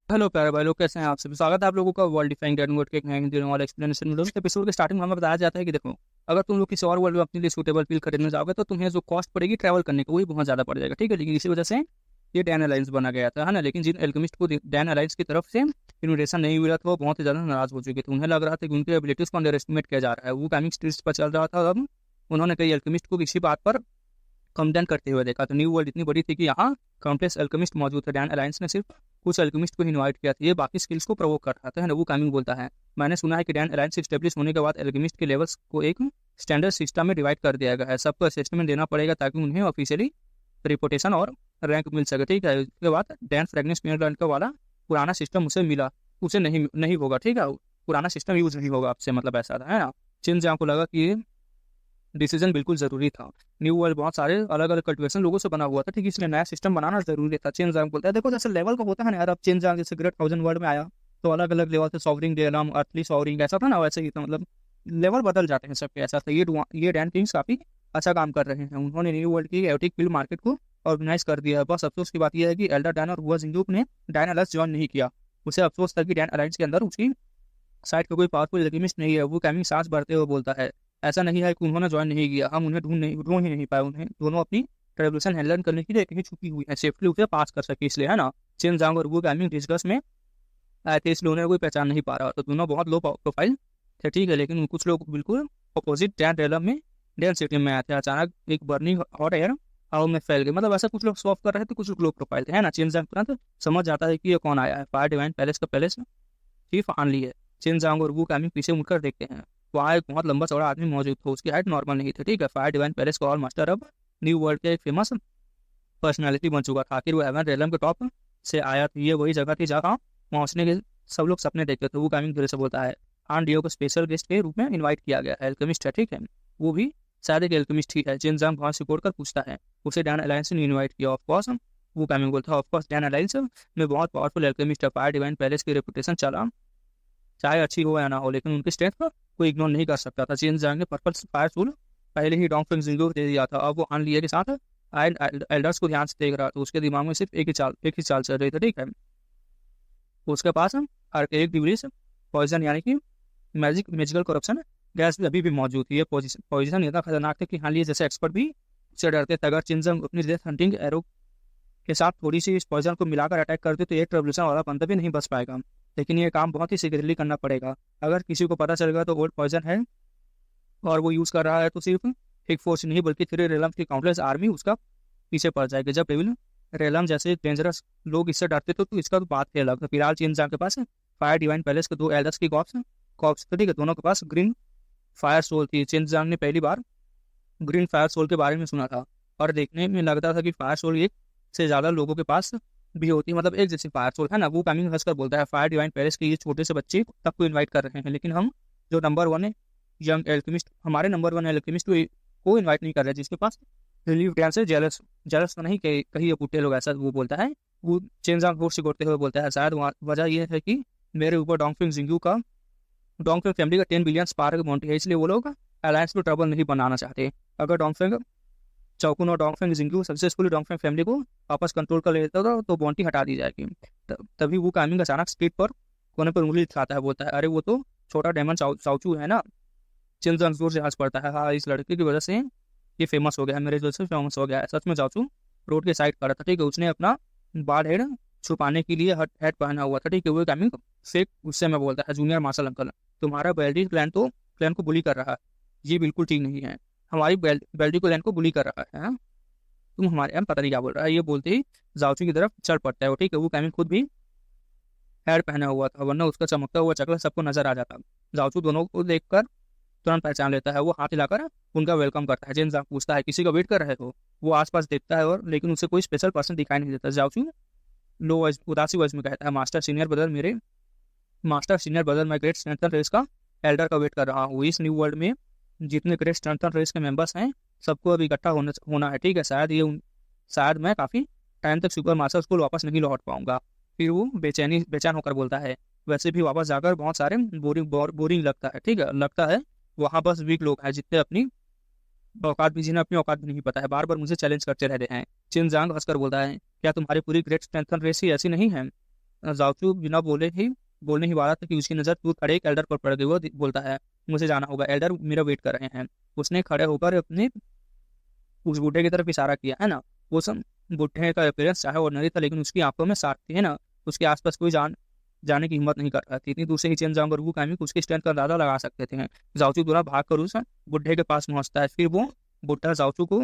Hello प्यारे भाई लोग, कैसे हैं आप सभी। स्वागत है आप लोगों का वर्ल्ड डिफाइंग डेड नोट के एक नए हिंदी वाला एक्सप्लेनेशन वीडियो में। एपिसोड के स्टार्टिंग में हमें बताया जाता है कि देखो, अगर तुम लोग किसी और वर्ल्ड में अपने लिए सूटेबल फील खरीदने जाओगे तो तुम्हें जो कॉस्ट पड़ेगी ट्रैवल करने की वही बहुत ज़्यादा पड़ जाएगा, ठीक है। लेकिन इसी वजह से ये डैन अलायंस बना गया था, है ना। लेकिन जिन एल्केमिस्ट को डैन अलायंस की तरफ से इन्विटेशन नहीं मिला था वो बहुत ही ज़्यादा नाराज हो चुके थे। उन्हें लग रहा था कि उनकी एबिलिटीज़ को अंडर एस्टिमेट किया जा रहा है। वो कामिंग स्ट्रीट्स पर चल रहा था। अब उन्होंने कई एल्केमिस्ट को किसी बात पर कमडन करते हुए देखा। तो न्यू वर्ल्ड इतनी बड़ी थी कि यहाँ काउंटलेस अल्केमिस्ट मौजूद थे। डैन अलायंस ने सिर्फ कुछ अल्केमिस्ट को इनवाइट किया था। ये बाकी स्किल्स को प्रोवोक कर रहा था, है ना। वो कामिंग बोलता है, मैंने सुना है कि डैन अलायंस स्टेब्लिश होने के बाद एल्केमिस्ट के लेवल्स को एक स्टैंडर्ड सिस्टम में डिवाइड कर दिया गया है। सबको असेसमेंट देना पड़ेगा ताकि उन्हें ऑफिशियली रिपोर्टेशन और रैंक मिल सके, ठीक है। उसके बाद डैन फ्रेगनेंस मेयर का वाला पुराना सिस्टम उसे मिला, उसे नहीं नहीं होगा, ठीक है। पुराना सिस्टम यूज नहीं होगा आपसे, मतलब ऐसा था, है ना। चिन जहाँ को लगा कि ये डिसीजन बिल्कुल जरूरी था। न्यू वर्ल्ड बहुत सारे अलग अलग कल्टिवेशन लोगों से बना हुआ था, ठीक है। इसलिए नया सिस्टम बनाना जरूरी था। चेन जांग बोलता है, देखो जैसे लेवल का होता है ना यार, अब चेन जांग जैसे ग्रेट थाउजेंड वर्ल्ड में आया तो अलग अलग लेवल थे, सॉवरिंग डेलम, अर्थली सॉवरिंग, ऐसा था ना। वैसे ही था, मतलब लेवल बदल जाते हैं सबके, ऐसा था। ये डैन किंग्स काफी अच्छा काम कर रहे हैं। उन्होंने न्यू वर्ल्ड की एवटिक फील्ड मार्केट को ऑर्गेनाइज कर दिया है। बस अफसोस की बात यह है कि एल्डर डैन और हुआ जिंगुक ने डैन अलायंस ज्वाइन नहीं किया। उसे अफसोस था कि डैन अलायंस के अंदर उसकी साइड का कोई पावरफुल एल्केमिस्ट नहीं है। वो कैमिंग सांस भरते हुए बोलता है, ऐसा नहीं है कि उन्होंने ज्वाइन नहीं किया, हम उन्हें ढूंढ ही नहीं पाए। उन्हें दोनों अपनी ट्रेवल्यूशन हैंडल करने के लिए कहीं छुपी हुई है, सेफ्टली उसे पास कर सके, इसलिए, है ना। चिन जांग और वो कैमिंग डिस्कस में आए थे, इसलिए उन्हें कोई पहचान नहीं पा रहा। तो दोनों बहुत लो प्रोफाइल थे, ठीक है। लेकिन कुछ लोग बिल्कुल अपोजिट डैन रेलम में डैन सिटी में आए थे। अचानक एक बर्निंग हॉट एयर हवा में फैल गई, मतलब ऐसा कुछ लोग स्वॉप कर रहे थे, कुछ लोग लो प्रोफाइल थे, है ना। चिन जांग तुरंत समझ जाता है कि ये कौन आया है। फायर डिवाइन पैलेस का पैलेस चीफ आन ली है। चिन जांग और वू कामिंग पीछे मुड़कर देखते हैं। वहाँ एक बहुत लंबा चौड़ा आदमी मौजूद था, उसकी हाइट नॉर्मल नहीं थी, ठीक है। फायर डिवाइन पैलेस का ऑल मास्टर अब न्यू वर्ल्ड के एक फेमस पर्सनैलिटी बन चुका था। आखिर वो एवन रेलम के टॉप से आया था। ये वही जगह थी जहाँ पहुंचने के सब लोग सपने देखते थे। वो कामिंग धीरे से बोलता है, आन डियो को स्पेशल गेस्ट के रूप में इन्वाइट किया गया है। एल्केमिस्ट है, ठीक है। वो भी शायद एक एल्केमिस्ट ही है। चिन जांग वहाँ से कोड कर पूछता है, उसे डैन अलायंस ने इन्वाइट किया। ऑफकोर्स वो कामिंग बोलता है, ऑफकोर्स डैन अलायंस में बहुत पावरफुल एल्केमिस्ट है। फायर डिवाइन पैलेस की रेपुटेशन चला, चाहे अच्छी हो या ना हो, लेकिन उनकी स्ट्रेंथ को कोई इग्नोर नहीं कर सकता था। चेन जांग ने पर्पल फायर सूल पहले ही डोंग फिंग जिंगो को दे दिया था। अब वो हान लिया के साथ एल्डर्स को ध्यान से देख रहा था। उसके दिमाग में सिर्फ एक ही चाल चल रही थी, ठीक है। उसके पास आर्केरिक डिग्रीज पॉइजन, यानी कि मैजिकल करप्शन गैस भी अभी भी मौजूद थी। ये पॉइजन इतना खतरनाक था कि हान लिए जैसे एक्सपर्ट भी उससे डरते थे। अगर चिनजंग अपनी डेथ हंटिंग एरो के साथ थोड़ी सी इस पॉइजन को मिलाकर अटैक करते तो एक रेवोल्यूशन वाला बंदा भी नहीं बच पाएगा। लेकिन ये काम बहुत ही सीक्रेटली करना पड़ेगा। अगर किसी को पता चल गया तो ओल्ड पॉइजन है और वो यूज कर रहा है तो सिर्फ एक फोर्स नहीं बल्कि 3 रेलम की काउंटलेस आर्मी उसका पीछे पड़ जाएगी। जब डेविल रेलम जैसे डेंजरस लोग इससे डरते थे तो इसका तो बात ही अलग था। फिलहाल चेन के पास फायर डिवाइन पैलेस के 2 एल्डर्स की कॉप्स थे, ठीक है। दोनों के पास ग्रीन फायर सोल थी। चेन ने पहली बार ग्रीन फायर सोल के बारे में सुना था और देखने में लगता था कि फायर सोल एक से ज्यादा लोगों के पास भी होती है, मतलब एक जैसी फायर सोल, है ना। वो कामिंग हंसकर बोलता है, फायर डिवाइन पैलेस के ये छोटे से बच्चे तक को इनवाइट कर रहे हैं, लेकिन हम जो नंबर 1 है यंग एल्केमिस्ट, हमारे नंबर 1 एल्केमिस्ट को इनवाइट नहीं कर रहे, जिसके पास रिलीव डैन से जेलस जेलस तो नहीं, कहीं ये पुट्टे लोग, ऐसा वो बोलता है। वो चेंजांग होश सिकोड़ते हुए बोलता है, शायद वजह यह है कि मेरे ऊपर डोंगफिंग जिंगू का डोंगफिंग फैमिली का 10 बिलियन स्पार्क बाउंटी है, इसलिए वो लोग अलायंस में ट्रबल नहीं बनाना चाहते। अगर डोंगफिंग चौकुन और Dongfeng Xingu successfully Dongfeng family को वापस कंट्रोल कर लेता था तो बॉन्टी हटा दी जाएगी। तभी वो कामिंग अचानक स्पीड पर कोने पर उंगली दिखाता है, बोलता है, अरे वो तो छोटा डेमन चाउचू है ना। चिंजन जोर से हंस पड़ता है, हाँ इस लड़के की वजह से ये फेमस हो गया है, मेरे वजह से फेमस हो गया है। सच में चाउचू रोड के साइड पर था, ठीक है। उसने अपना बाल हेड छुपाने के लिए हेड पहना हुआ था, ठीक है। वो कामिंग फेक गुस्से में बोलता है, जूनियर मार्शल अंकल, तुम्हारा बेल्टी प्लान को बुली कर रहा है, ये बिल्कुल ठीक नहीं है। हमारी बेल्टी को लैंड को बुली कर रहा है, हाँ? तुम हमारे यहाँ पता नहीं क्या बोल रहा है। ये बोलते ही जाओचू की तरफ चढ़ पड़ता है वो, ठीक है। वो कैमिंग खुद भी हेड पहना हुआ था, वरना उसका चमकता हुआ चकला सबको नजर आ जाता। जाओचू दोनों को देखकर तुरंत पहचान लेता है। वो हाथ हिलाकर उनका वेलकम करता है। जिन पूछता है, किसी का वेट कर रहे हो? वो आसपास देखता है और लेकिन उसे कोई स्पेशल पर्सन दिखाई नहीं देता। जाओचू लो वॉइस उदासी वॉइस में कहता है, मास्टर सीनियर ब्रदर मैं ग्रेट स्टैंटन रेस का एल्डर का वेट कर रहा हूँ। इस न्यू वर्ल्ड में जितने ग्रेट स्टैंटन रेस के मेंबर्स हैं सबको अब इकट्ठा होना है, ठीक है। शायद मैं काफी टाइम तक सुपर मास्टर स्कूल वापस नहीं लौट पाऊंगा। फिर वो बेचैन होकर बोलता है, वैसे भी वापस जाकर बहुत सारे बोरिंग लगता है, ठीक है। लगता है वहाँ बस वीक लोग हैं जितने अपनी औकात भी, जिन्हें अपनी औकात भी नहीं पता है, बार बार मुझे चैलेंज करते रहते हैं। चिन जांग हंसकर बोलता है, क्या तुम्हारी पूरी ग्रेट स्ट्रेंथन रेस ही ऐसी नहीं है? जाओचू बिना बोलने ही वाला था कि उसकी नज़र दूर खड़े एक एल्डर पर पड़ गई। वो बोलता है, मुझे जाना होगा, एल्डर मेरा वेट कर रहे हैं। उसने खड़े होकर अपने उस बूढ़े की तरफ इशारा किया, है ना। वो सब बूढ़े का अपीयरेंस चाहे ऑर्डिनरी था, लेकिन उसकी आंखों में साफ थी, है ना। उसके आसपास कोई जाने की हिम्मत नहीं कर रहा थी। इतनी दूर से ही चेन जांग और वू कामिंग उसकी स्ट्रेंथ का अंदाजा लगा सकते थे। जाओचू दूरा भाग कर उस बुढ़े के पास पहुंचता है। फिर वो बुढ़ा जाओचू को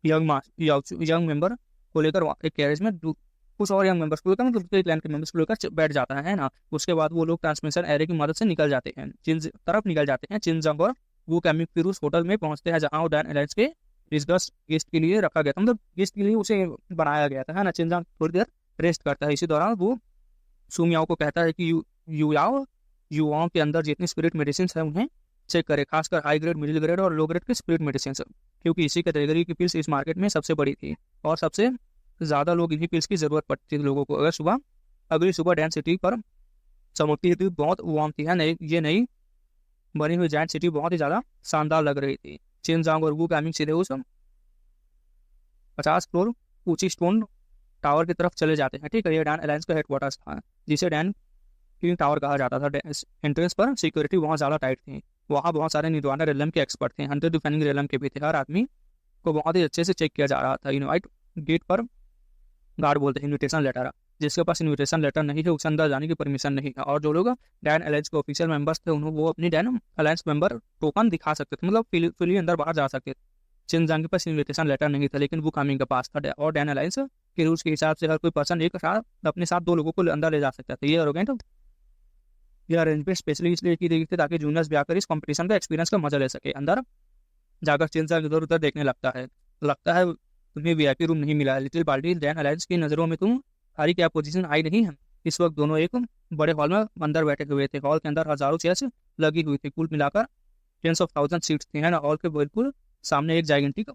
यंग मेंबर को लेकर एक कैरेज में कुछ और यंग मेंबर्स को लेकर, मतलब उसके क्लैन के मेंबर्स को लेकर बैठ जाता है ना। उसके बाद वो लोग ट्रांसमिशन एरे की मदद से निकल जाते हैं, तरफ निकल जाते हैं। चिनजंग और वो कैमिक फिर उस होटल में पहुंचते हैं जहां वो डैन एलायंस के रिजर्व गेस्ट के लिए रखा गया था, मतलब गेस्ट के लिए उसे बनाया गया था, है ना। चिनजंग थोड़ी देर रेस्ट करता है। इसी दौरान वो सुमियाओ को कहता है कि युवाओं के अंदर जितनी स्पिरिट मेडिसिन है उन्हें चेक करे, खासकर हाई ग्रेड, मिडिल ग्रेड और लो ग्रेड के स्पिरिट मेडिसिन, क्योंकि इसी कैटेगरी की पिल्स इस मार्केट में सबसे बड़ी थी और सबसे ज़्यादा लोग इन्हीं पिल्स की ज़रूरत पड़ती थी लोगों को। अगली सुबह डैन सिटी पर चमकती थी, बहुत वार्म थी, है नहीं। ये नई बनी हुई जायंट सिटी बहुत ही ज़्यादा शानदार लग रही थी। चिनजांग और वू कामिंग सीधे उस 50 फ्लोर ऊंची स्टोन टावर की तरफ चले जाते हैं, ठीक है। ये डैन अलायंस का हेडक्वार्टर्स था, जिसे डैन किंग टावर कहा जाता था। एंट्रेंस पर सिक्योरिटी बहुत ज़्यादा टाइट थी। वहाँ बहुत सारे निर्वाणा रेलम के एक्सपर्ट थे, हंटर डिफेंडिंग रेलम के भी थे। हर आदमी को बहुत ही अच्छे से चेक किया जा रहा था। इनवाइट गेट पर गार्ड बोलते हैं इन्विटेशन लेटर, जिसके पास इन्विटेशन लेटर नहीं है उसे अंदर जाने की परमिशन नहीं है। और जो लोग डैन अलायंस के ऑफिशियल मेंबर्स थे उन्हें वो अपनी डैन अलायंस मेंबर टोकन दिखा सकते थे, मतलब फ्रीली अंदर बाहर जा सकते थे। चिनजांग के पास इन्विटेशन लेटर नहीं था, लेकिन वो कामिंग के पास था। और डैन अलायंस के रूल्स के हिसाब से हर कोई पर्सन एक साथ अपने साथ 2 लोगों को अंदर ले जा सकता था। ये अरेंजमेंट स्पेशली इसलिए की गई थी ताकि जूनियर्स भी आकर इस कंपटीशन का एक्सपीरियंस का मजा ले सके। अंदर जाकर चिनजांग इधर उधर देखने लगता है तुम्हें वीआईपी रूम नहीं मिला है। लिटिल बाल्टी, डैन अलायंस की नज़रों में तुम्हारी क्या पोजीशन आई नहीं है। इस वक्त दोनों एक बड़े हॉल में अंदर बैठे हुए थे। हॉल के अंदर हजारों चेयर्स लगी हुई थी, कुल मिलाकर 10,000 सीट्स थी, है ना। हॉल के बिल्कुल सामने एक जाइगेंटिक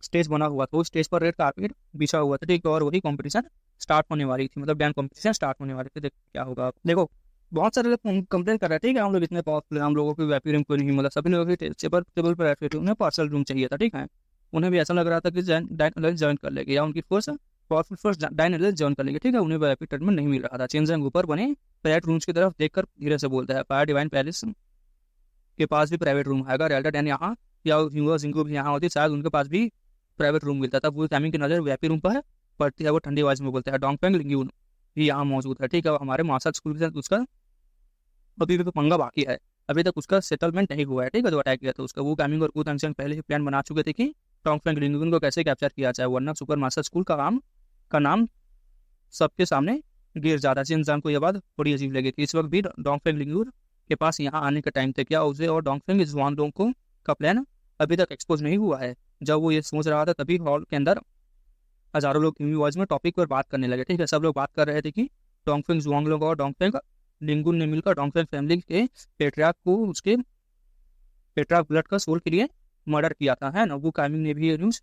स्टेज बना हुआ था। उस स्टेज पर रेड कारपेट बिछा हुआ था, ठीक है। और वही कंपटीशन स्टार्ट होने वाली थी, मतलब डैन कंपटीशन स्टार्ट होने वाली थी। देखो क्या होगा। देखो बहुत सारे लोग कंप्लेन कर रहे थे कि हम लोग इतने पावरफुल हैं, हम लोगों की वीआईपी रूम कोई नहीं, मतलब सभी लोगों की टेबल पर बैठे थे, उन्हें पर्सनल रूम चाहिए था, ठीक है। उन्हें भी ऐसा लग रहा था कि डैन अलायंस ज्वाइन कर लेगी या उनकी force powerful force Dan alliance join कर लेगी, ठीक है। उन्हें वीआईपी ट्रीटमेंट नहीं मिल रहा था। चिनजांग ऊपर बने प्राइवेट रूम्स की तरफ देखकर धीरे से बोलता है, फायर डिवाइन पैलेस के पास भी प्राइवेट रूम है। अगर एल्डर डैन यहाँ या जिंगू भी यहाँ होती शायद उनके पास भी प्राइवेट रूम मिलता था। वो टाइमिंग की नजर वीआईपी रूम पर पड़ती है। वो ठंडी आवाज में बोलता है, डोंगफेंग लिंग्यून भी यहाँ मौजूद है, ठीक है। हमारे मार्शल स्कूल के साथ उसका अभी भी पंगा बाकी है, अभी तक उसका सेटलमेंट नहीं हुआ है, ठीक है। जो अटैक किया था उसका, वो कामिंग और कू तंगसेंग पहले ही प्लान बना चुके थे कि डोंगफेंग लिंग्यून को कैसे कैप्चर किया जाए, वरना सुपर मार्शल स्कूल का नाम सबके सामने गिर जाता। चिनजांग को यह बात थोड़ी अजीब लगी थी। इस वक्त भी डोंगफेंग लिंग्यून के पास यहाँ आने का टाइम था क्या? उसे और डोंगफेंग जुआनडोंग को का प्लान अभी तक एक्सपोज नहीं हुआ है। जब वो ये सोच रहा था तभी हॉल के अंदर हजारों लोग हिंदी वॉइस में टॉपिक पर बात करने लगे, ठीक है। सब लोग बात कर रहे थे कि डोंगफेंग जुआनडोंग और डोंगफेंग लिंगुन ने मिलकर डोंगफेंग फैमिली के पेट्रियार्क को उसके पेट्रियार्क ब्लड का सोल के लिए मर्डर किया था, है ना। वो कामिंग ने भी ये न्यूज़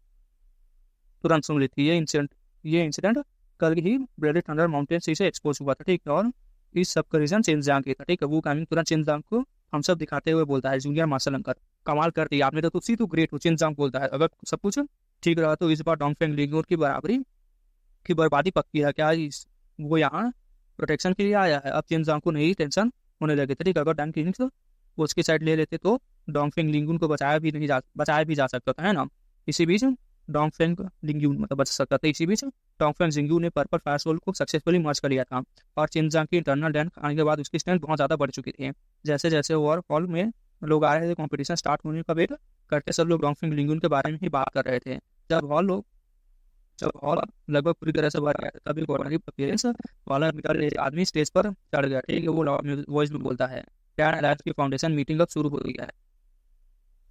तुरंत सुन ली थी। ये इंसिडेंट कल ही ब्लडी थंडर माउंटेन से एक्सपोज हुआ था, ठीक है। और इस सब का रीजन चिनजांग की था, ठीक है। वो कामिंग तुरंत चिनजांग को हम सब दिखाते हुए बोलता है, जूनियर मार्शल अंकल कमाल कर दी आपने, तो तुसी तो ग्रेट हो। चिनजांग बोलता है, अगर सब कुछ ठीक रहा तो इस बार डोंगफेंग लिंगुन की बर्बादी पक्की है क्या? वो यहाँ प्रोटेक्शन के लिए आया है। अब चिनजांग को नहीं टेंशन होने लगे थे, ठीक है। अगर डैन किंग्स वो उसकी साइड ले लेते तो डोंगफेंग लिंगुन को बचाया भी जा सकता था, है ना। इसी बीच डोंगफेंग लिंगुन मतलब बच सकता था। इसी बीच डोंगफेंग जिंगू ने पर्पल फायर सोल को सक्सेसफुली मर्ज कर लिया था। और चिनजांग की इंटरनल डैन आने के बाद उसकी स्ट्रेंथ बहुत ज़्यादा बढ़ चुकी थी। जैसे जैसे ओवर हॉल में लोग आ रहे थे, कॉम्पिटिशन स्टार्ट होने का वेट करते सब लोग डोंगफेंग लिंगुन के बारे में ही बात कर रहे थे। जब हॉल लगभग पूरी तरह से भर गया तभी कोऑर्डिनरी अपीयरेंस वाला मिडल एज आदमी स्टेज पर चढ़ गया, ठीक है। वो लाउड वॉइस में बोलता है, डैन अलायंस की फाउंडेशन मीटिंग अब शुरू हो गई है।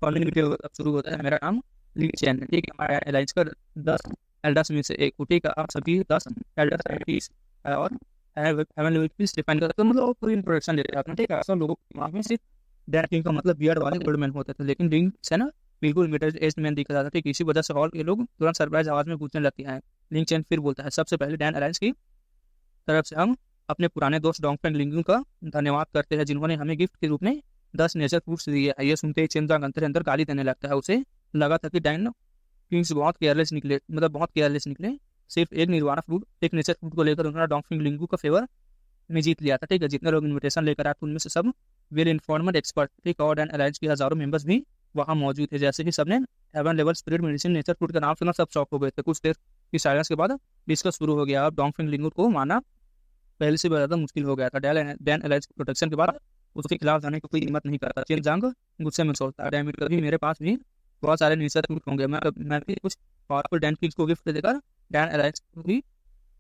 फाउंडिंग मीटिंग अब शुरू होता है। मेरा नाम ली चैन है, ठीक है। हमारे अलायंस का 10 एल्डर्स में से एक, ठीक है। आप सभी 10 एल्डर्स और हेवन पीस डिफाइन करते हैं, मतलब पूरी इंट्रोडक्शन देते हैं, ठीक है। सब लोगों के दिमाग में सिर्फ डैन किंग का मतलब बियर्ड वाले ओल्ड मैन होते थे, लेकिन रिंग से ना बिल्कुल मिडिल एज मैन दिख रहा था, ठीक। इसी वजह से हॉल के लोग तुरंत सरप्राइज आवाज में पूछने लगते हैं। लिंग चैन फिर बोलता है, सबसे पहले डैन अलायंस की तरफ से हम अपने पुराने दोस्त डोंगफेंग लिंगुन का धन्यवाद करते हैं, जिन्होंने हमें गिफ्ट के रूप में 10 नेचर फ्रूट्स दिए है। ये सुनते ही चिनजांग अंदर गाली देने लगता है। उसे लगा था कि डैन किंग्स बहुत केयरलेस निकले। सिर्फ एक निर्वाणा फ्रूट, एक नेचर फ्रूट को लेकर उन्होंने डॉन्गफिंग लिंगू का फेवर में जीत लिया था। ठीक है, जितने लोग इन्विटेशन लेकर आए थे उनमें से सब वेल इन्फॉर्म्ड एक्सपर्ट, ठीक, और डैन अलायंस के हजारों मेंबर्स भी वहाँ मौजूद थे। जैसे ही सबने heaven level spirit medicine nature fruit का नाम सुना, सब शॉक हो गए थे। कुछ देर की साइलेंस के बाद डिस्कस शुरू हो गया। अब डॉन्गफिंग लिंगू को माना पहले से ज़्यादा मुश्किल हो गया था। डैन अलायंस के प्रोटेक्शन के बाद उसके खिलाफ जाने की कोई हिम्मत नहीं करता। चेन जांग गुस्से में सोचता है, डैम इट, कभी मेरे पास भी बहुत सारे नेचर फ्रूट होंगे, मैं भी कुछ पावरफुल डैन किंग्स को गिफ्ट देकर डैन अलायंस को भी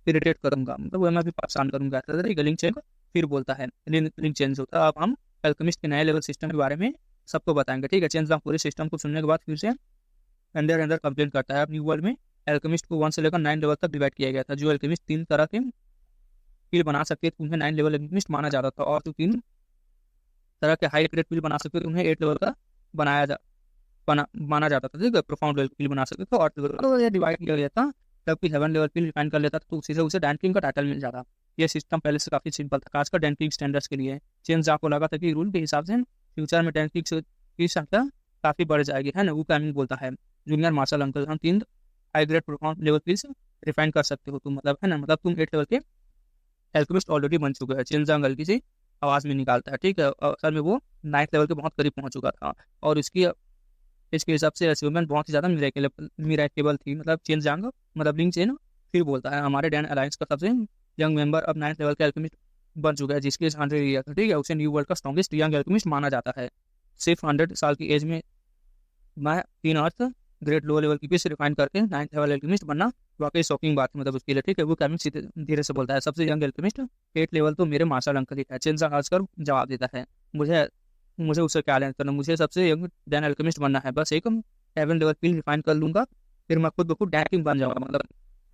इरिटेट करूंगा, मतलब वह मैं भी परेशान करूंगा। लिंग चेन फिर बोलता है, लिंग चेंज होता है। अब हम अल्केमिस्ट के नए लेवल सिस्टम के बारे में सबको बताएंगे। ठीक है, चेंज पूरे सिस्टम को सुनने के बाद फिर से अंदर अंदर कंप्लेन करता है। अब न्यू वर्ल्ड में अल्केमिस्ट को 1 से लेकर 9 लेवल तक डिवाइड किया गया था। जो अल्केमिस्ट 3 तरह के पील बना सकते थे उन्हें 9 लेवल अल्केमिस्ट माना जाता था, और जो 3 तरह के हाई ग्रेड पील बना सकते थे उन्हें 8 लेवल का माना जाता था। ठीक है, प्रोफाउंड लेवल पील बना सकते थे और तो ये डिवाइड किया गया था। जब भी हेवन लेवल पील रिफाइन कर लेता था तो उसे डैन किंग का टाइटल मिल जाता। ये सिस्टम पहले से काफी सिंपल था, खासकर डैन किंग स्टैंडर्ड्स के लिए। चेन जा को लगा था कि रूल के हिसाब से फ्यूचर में डैन किंग की संख्या काफी बढ़ जाएगी, है ना। वो कैमिंग बोलता है, जूनियर मार्शल अंकल, हम 3 high grade profound level peels refine कर सकते हो तुम, मतलब, है ना, मतलब तुम 8 लेवल के एल्केमिस्ट ऑलरेडी बन चुके हैं। चेनजांग हल्की सी आवाज में निकालता है। ठीक है, असल में वो 9th लेवल के बहुत करीब पहुंच चुका था, और इसके हिसाब से अचीवमेंट बहुत ही ज़्यादा मिराकेबल थी। मतलब चेनजांग, मतलब लिंग चेन फिर बोलता है, हमारे डैन अलायंस का सबसे यंग मेंबर अब 9th लेवल का एल्केमिस्ट बन चुका है, जिसकी एज 100 ईयर था। ठीक है, उसे न्यू वर्ल्ड का स्ट्रॉन्गेस्ट यंग एल्केमिस्ट माना जाता है। सिर्फ 100 साल की एज में मैं 3 अर्थ ग्रेट लो लेवल की पीस रिफाइन करके 9th लेवल एल्केमिस्ट बनना वाकई शॉकिंग बात है, मतलब उसके लिए। ठीक है, वो कैमिंग सीधे धीरे से बोलता है, सबसे यंग एल्केमिस्ट 8 लेवल तो मेरे मार्शल अंकल ही है। चेनजांग हंसकर जवाब देता है, मुझे मुझे उससे क्या लेना करना, मुझे सबसे यंग डैन एल्केमिस्ट बनना है, बस एक 7 लेवल पील रिफाइन कर लूंगा, फिर मैं खुद ब खुद डैन किंग बन जाऊंगा, मतलब,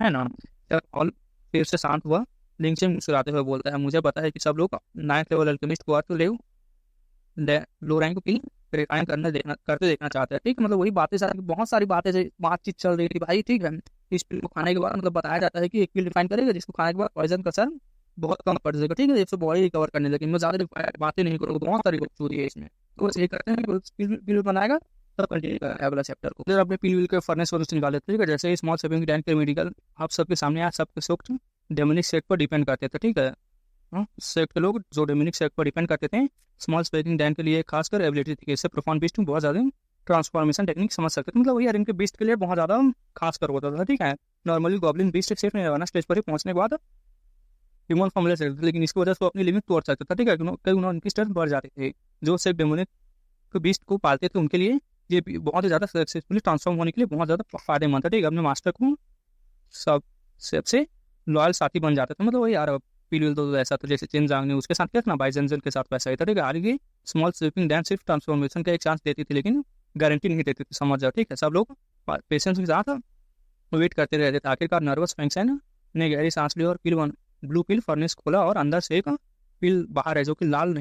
है ना। जब ऑल फिर से शांत हुआ, लिंग चेन मुस्कुराते हुए बोलता है, मुझे पता है कि सब लोग 9th लेवल एल्केमिस्ट को अर्थ लो रैंक पील रिफाइन करते देखना चाहते हैं। ठीक है, मतलब वही बातें सारी, बहुत सारी बातचीत चल रही थी भाई। ठीक है, इस पील को खाने के बाद मतलब बताया जाता है कि एक पील रिफाइन करेगा जिसको खाने के बाद पॉइजन का असर बहुत कम पड़ जाएगा। ठीक है, इससे बॉडी रिकवर करने लगे। मैं ज़्यादा बातें नहीं करूँगा, बहुत सारी खूबसूरती है इसमें, तो बस ये करते हैं कि पील बनाएगा तब कंटिन्यू करेगा अगला चैप्टर को। फिर अपने पील के फर्नेस वर्नेस निकाले थे। ठीक है, जैसे स्मॉल सेविंग डैन के मेडिकल आप सबके सामने आज सबके सोक्ट डेमोनिक सेट पर डिपेंड करते थे। ठीक है, सेट के लोग जो डेमोनिक सेट पर डिपेंड करते थे, स्मॉल स्पेकिंग डैन के लिए खासकर एबिलिटी थी, इससे प्रोफाउंड बीस्ट बहुत ज़्यादा ट्रांसफॉर्मेशन टेक्निक समझ सकते थे, मतलब वही इनके बीस्ट के लिए बहुत ज़्यादा खास कर होता था। ठीक है, नॉर्मली गॉब्लिन बीस्ट सेट में रहना स्टेज पर ही पहुंचने के बाद ह्यूमन फॉर्मूला सकते थे, लेकिन इसकी वजह से वो अपनी लिमिट तोड़ सकता था। ठीक है, कई उनकी स्ट्रेंथ बढ़ जाते थे। जो सेट डेमोनिक बीस्ट को पालते थे उनके लिए ये बहुत ही ज़्यादा सक्सेसफुली ट्रांसफॉर्म होने के लिए बहुत ज़्यादा फायदेमंद था। ठीक है, अपने मास्टर को सबसे लॉयल साथी बन जाते थे, मतलब वही यार पील तो ऐसा था जैसे चेनजांग ने उसके साथ किया ना, बाइजेंजन के साथ वैसा ही था। ठीक है, आगे स्मॉल स्लीपिंग डैन सिर्फ ट्रांसफॉर्मेशन का एक चांस देती थी, लेकिन गारंटी नहीं देती थी, समझ जाओ। ठीक है, सब लोग पेशेंस के साथ वेट करते रहते थे। आखिरकार नर्वस फैंक्शन ने गहरी सांस ली और ब्लू पिल फर्नेस खोला, और अंदर से एक पिल बाहर है जो कि लाल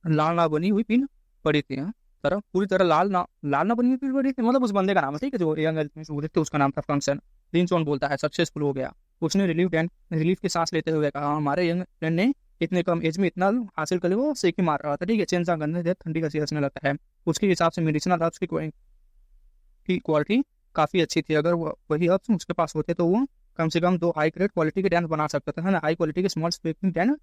ना बनी हुई पिल पड़ी थी। पूरी तरह लाल ना बनी हुई पिल पड़ी थी, मतलब उस बंदे का नाम है। ठीक है, जो यंग एल्केमिस्ट थे उसका नाम था फंक्शन। लिंचोन बोलता है, सक्सेसफुल हो गया। उसने रिलीफ की सांस लेते हुए कहा, हमारे यंग फ्रेंड ने इतने कम एज में इतना हासिल कर लिया, वो सेक ही मार रहा था। ठीक है, चेनजांग गंदे ठंडी का हंसने लगता है। उसके हिसाब से मेडिसिन था, उसकी क्वालिटी काफ़ी अच्छी थी। अगर वही अब उसके पास होते तो वो कम से कम 2 हाई ग्रेड क्वालिटी के डैन बना सकता था, है ना। हाई क्वालिटी के स्मॉल स्पेकिंग डैन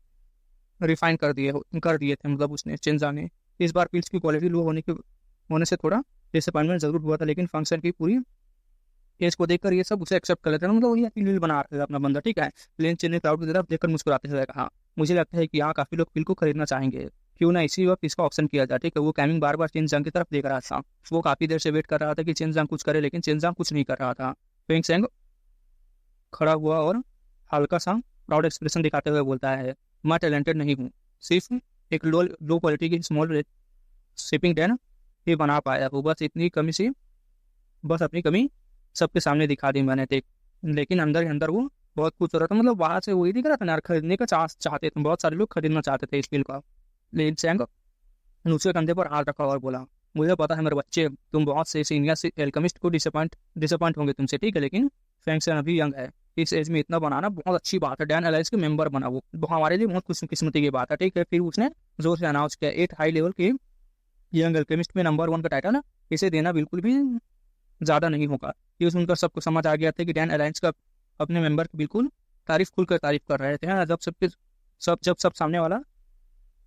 रिफाइन कर दिए थे, मतलब उसने चेनजांग ने। इस बार पिल्स की क्वालिटी लो होने से थोड़ा डिसअपॉइंटमेंट जरूर हुआ था, लेकिन फंक्शन की पूरी केस को देखकर ये सब उसे एक्सेप्ट कर लेते हैं, मतलब वही पील बना रहे थे अपना बंदा। ठीक है, प्लेन चेन्नई क्राउड की तरफ देखकर मुस्कुराते हुए कहा, मुझे लगता है कि यहाँ काफ़ी लोग पिल को खरीदना चाहेंगे, क्यों ना इसी वक्त इसका ऑप्शन किया जाए। ठीक है, वो कैमिंग बार बार चेनजांग की तरफ देख रहा था। वो काफ़ी देर से वेट कर रहा था कि चेनजांग कुछ करे, लेकिन चेनजांग कुछ नहीं कर रहा था। फेंग सेंग खड़ा हुआ और हल्का सा प्राउड एक्सप्रेशन दिखाते हुए बोलता है, मैं टैलेंटेड नहीं हूँ, सिर्फ एक लो क्वालिटी की स्मॉल शिपिंग डैन ही बना पाया हूँ। बस अपनी कमी सबके सामने दिखा दी मैंने। लेकिन अंदर ही अंदर वो बहुत कुछ हो रहा था, मतलब बाहर से वही दिख रहा था ना, खरीदने का चाहते थे, बहुत सारे लोग खरीदना चाहते थे इस फील का। लेकिन सेंग ने उसके कंधे पर हाथ रखा और बोला, मुझे पता है मेरे बच्चे, तुम बहुत से सीनियर एल्केमिस्ट को डिसअपॉइंट होंगे तुमसे। ठीक है, लेकिन फैंक्शन अभी यंग है, इस एज में इतना बनाना बहुत अच्छी बात है। डैन अलायंस के मेंबर बना वो हमारे लिए बहुत खुशकिस्मती की बात है। ठीक है, फिर उसने जोर से अनाउंस किया, 8 हाई लेवल के यंग एल्केमिस्ट में नंबर 1 का टाइटल इसे देना बिल्कुल भी ज़्यादा नहीं होगा। ये सुनकर सबको समझ आ गया था कि डैन अलायंस का अपने मेंबर की बिल्कुल खुलकर तारीफ कर रहे थे, है ना।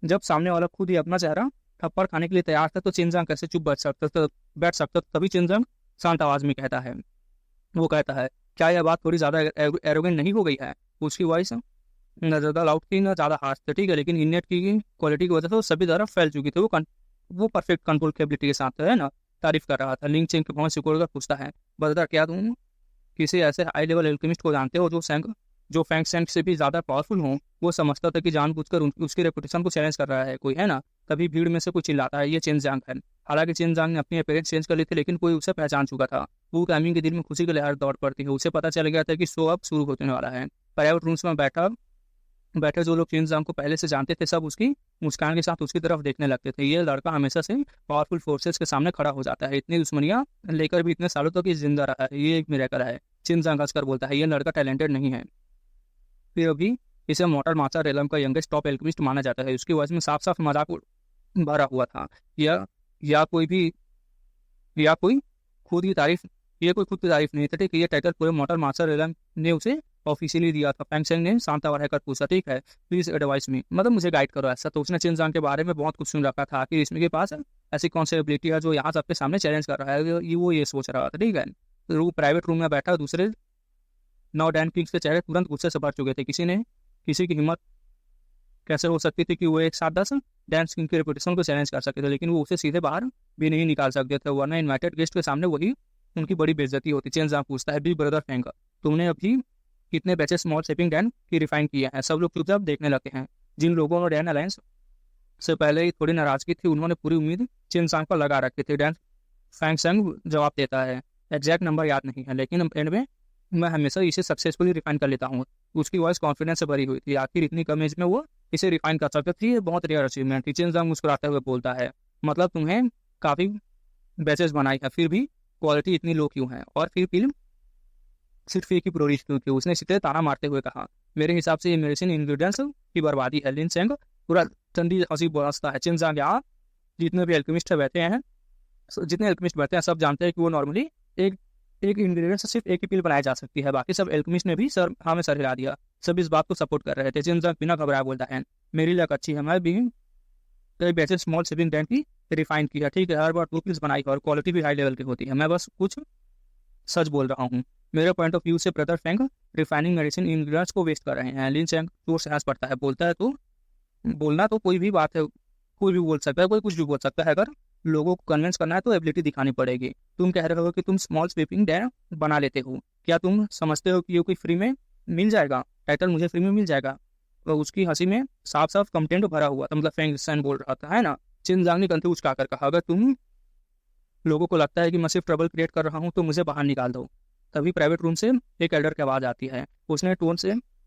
जब सामने वाला खुद ही अपना चेहरा थप्पड़ खाने के लिए तैयार था, तो चिनजांग कैसे चुप बैठ सकता। तभी चिनजांग शांत आवाज में कहता है, वो कहता है, क्या यह बात थोड़ी ज्यादा एरोगेंट नहीं हो गई है। उसकी वॉइस न ज़्यादा लाउड थी न ज़्यादा हार्श थी, ठीक है, लेकिन इननेट की क्वालिटी की वजह से वो सभी तरफ फैल चुकी थी। वो परफेक्ट कंट्रोल कैपेबिलिटी के साथ, है ना, तारीफ कर रहा था। लिंग चेंग के पहुंच सिकोड़ पूछता है, बता क्या तुम किसी ऐसे हाई लेवल एल्केमिस्ट को जानते हो जो फैंग सेंग से भी ज्यादा पावरफुल हो। वो समझता था कि जानबूझकर उसकी रेपुटेशन को चैलेंज कर रहा है कोई, है ना। तभी भीड़ में से कोई चिल्लाता है, ये चिनजांग है। हालांकि चिनजांग ने अपनी अपीयरेंस चेंज कर ली थी, लेकिन कोई उसे पहचान चुका था। वो कैमिंग के दिल में खुशी की लहर दौड़ पड़ती है। उसे पता चल गया था कि शो अब शुरू होने वाला है। प्राइवेट रूम्स में बैठे जो लोग चिनजांग को पहले से जानते थे, सब उसकी मुस्कान के साथ उसकी तरफ देखने लगते थे। ये लड़का हमेशा से पावरफुल फोर्सेस के सामने खड़ा हो जाता है, इतनी दुश्मनियां लेकर भी इतने सालों तक ये जिंदा रहा है, ये एक मिरेकल है। चिनजांग हंसकर बोलता है, ये लड़का टैलेंटेड नहीं है, फिर अभी इसे मोटर माचा रेलम का यंगेस्ट टॉप एल्केमिस्ट माना जाता है। उसकी वॉइस में साफ साफ मजाक भरा हुआ था। या या कोई भी या कोई खुद की तारीफ ये कोई खुद की तारीफ नहीं था, ठीक है। ये टाइटल पूरे मोटर मास्टर रेलम ने उसे ऑफिशियली दिया था। फैंग सेंग ने शांत आवाज कर पूछा, ठीक है, प्लीज एडवाइस मी, मतलब मुझे गाइड करो ऐसा। तो उसने चिनजांग के बारे में बहुत कुछ सुन रखा था कि इसमें के पास ऐसी कौन सी एबिलिटी है जो यहाँ सबके सामने चैलेंज कर रहा है। वो ये सोच रहा था, ठीक है। तो वो प्राइवेट रूम में बैठा, दूसरे 9 डैन किंग्स के चेहरे तुरंत गुस्से से भर चुके थे। किसी की हिम्मत कैसे हो सकती थी कि वो एक साथ 10 डैन किंग की रेपुटेशन को चैलेंज कर सकते थे, लेकिन वो उसे सीधे बाहर भी नहीं निकाल सकते थे, वरना इन्वाइटेड गेस्ट के सामने वही उनकी बड़ी बेइज्जती होती। चिनजांग पूछता है, बिग ब्रदर फैंग, तुमने अभी कितने बैचेस स्मॉल शेपिंग डैन की रिफाइन किया है। सब लोग चुपचाप देखने लगे हैं। जिन लोगों ने डैन अलायंस से पहले ही थोड़ी नाराजगी थी, उन्होंने पूरी उम्मीद चिनजांग पर लगा रखी थी। डैन फैंग सेंग जवाब देता है, एग्जैक्ट नंबर याद नहीं है, लेकिन एंड में मैं हमेशा इसे सक्सेसफुली रिफाइन कर लेता हूँ। उसकी वॉइस कॉन्फिडेंस से भरी हुई थी। आखिर इतनी कम एज में वो इसे रिफाइन कर सकते थे, ये बहुत रेयर अचीवमेंट थी। चिनजांग मुस्कुराते हुए बोलता है, मतलब तुम्हें काफी बैचेस बनाई है, फिर भी क्वालिटी इतनी लो क्यों है, और फिर फिल्म सिर्फ एक ही प्रोड्यूस क्यों की। उसने सीधे ताना मारते हुए कहा, मेरे हिसाब से ये मेडिसिन इंग्रेडिएंट्स की बर्बादी है। लिन सेंग पूरा ठंडी हंसी बरसता है। चिनजांग, यहाँ जितने भी एल्केमिस्ट बैठे हैं सब जानते हैं कि वो नॉर्मली एक एक इंग्रेडिएंट से सिर्फ एक ही पिल बनाई जा सकती है। बाकी सब एल्केमिस्ट ने भी सर हिला दिया। सब इस बात को सपोर्ट कर रहे थे। चिनजांग बिना घबराए बोलता है, मेरी लक अच्छी है, मैं भी कई बैचेस स्मॉल शेपिंग डैन की रिफाइन किया, ठीक है, हर बार 2 पिल्स बनाई और क्वालिटी भी हाई लेवल की होती है। मैं बस कुछ सच बोल रहा हूँ। मेरे पॉइंट ऑफ व्यू से brother fang refining medicine ingredients को वेस्ट कर रहे हैं। लिन चैंग जोर से हंस पड़ता है, बोलता है, तो बोलना तो कोई भी बात है, कोई भी बोल सकता है, कोई कुछ भी बोल सकता है। अगर लोगों को कन्विंस करना है तो एबिलिटी दिखानी पड़ेगी। तुम कह रहे हो कि तुम स्मॉल स्वीपिंग डैन बना लेते हो, क्या तुम समझते हो कि ये कोई फ्री में मिल जाएगा, टाइटल मुझे फ्री में मिल जाएगा। तो उसकी हंसी में साफ साफ कंटेंट भरा हुआ था, मतलब फैंग सेन बोल रहा था, है ना। चिनजांग ने कंधे उचकाकर कहा, अगर तुम लोगों को लगता है कि मैं सिर्फ ट्रबल क्रिएट कर रहा हूँ तो मुझे बाहर निकाल दो। तभी प्राइवेट रूम से एक एल्डर की आवाज आती है।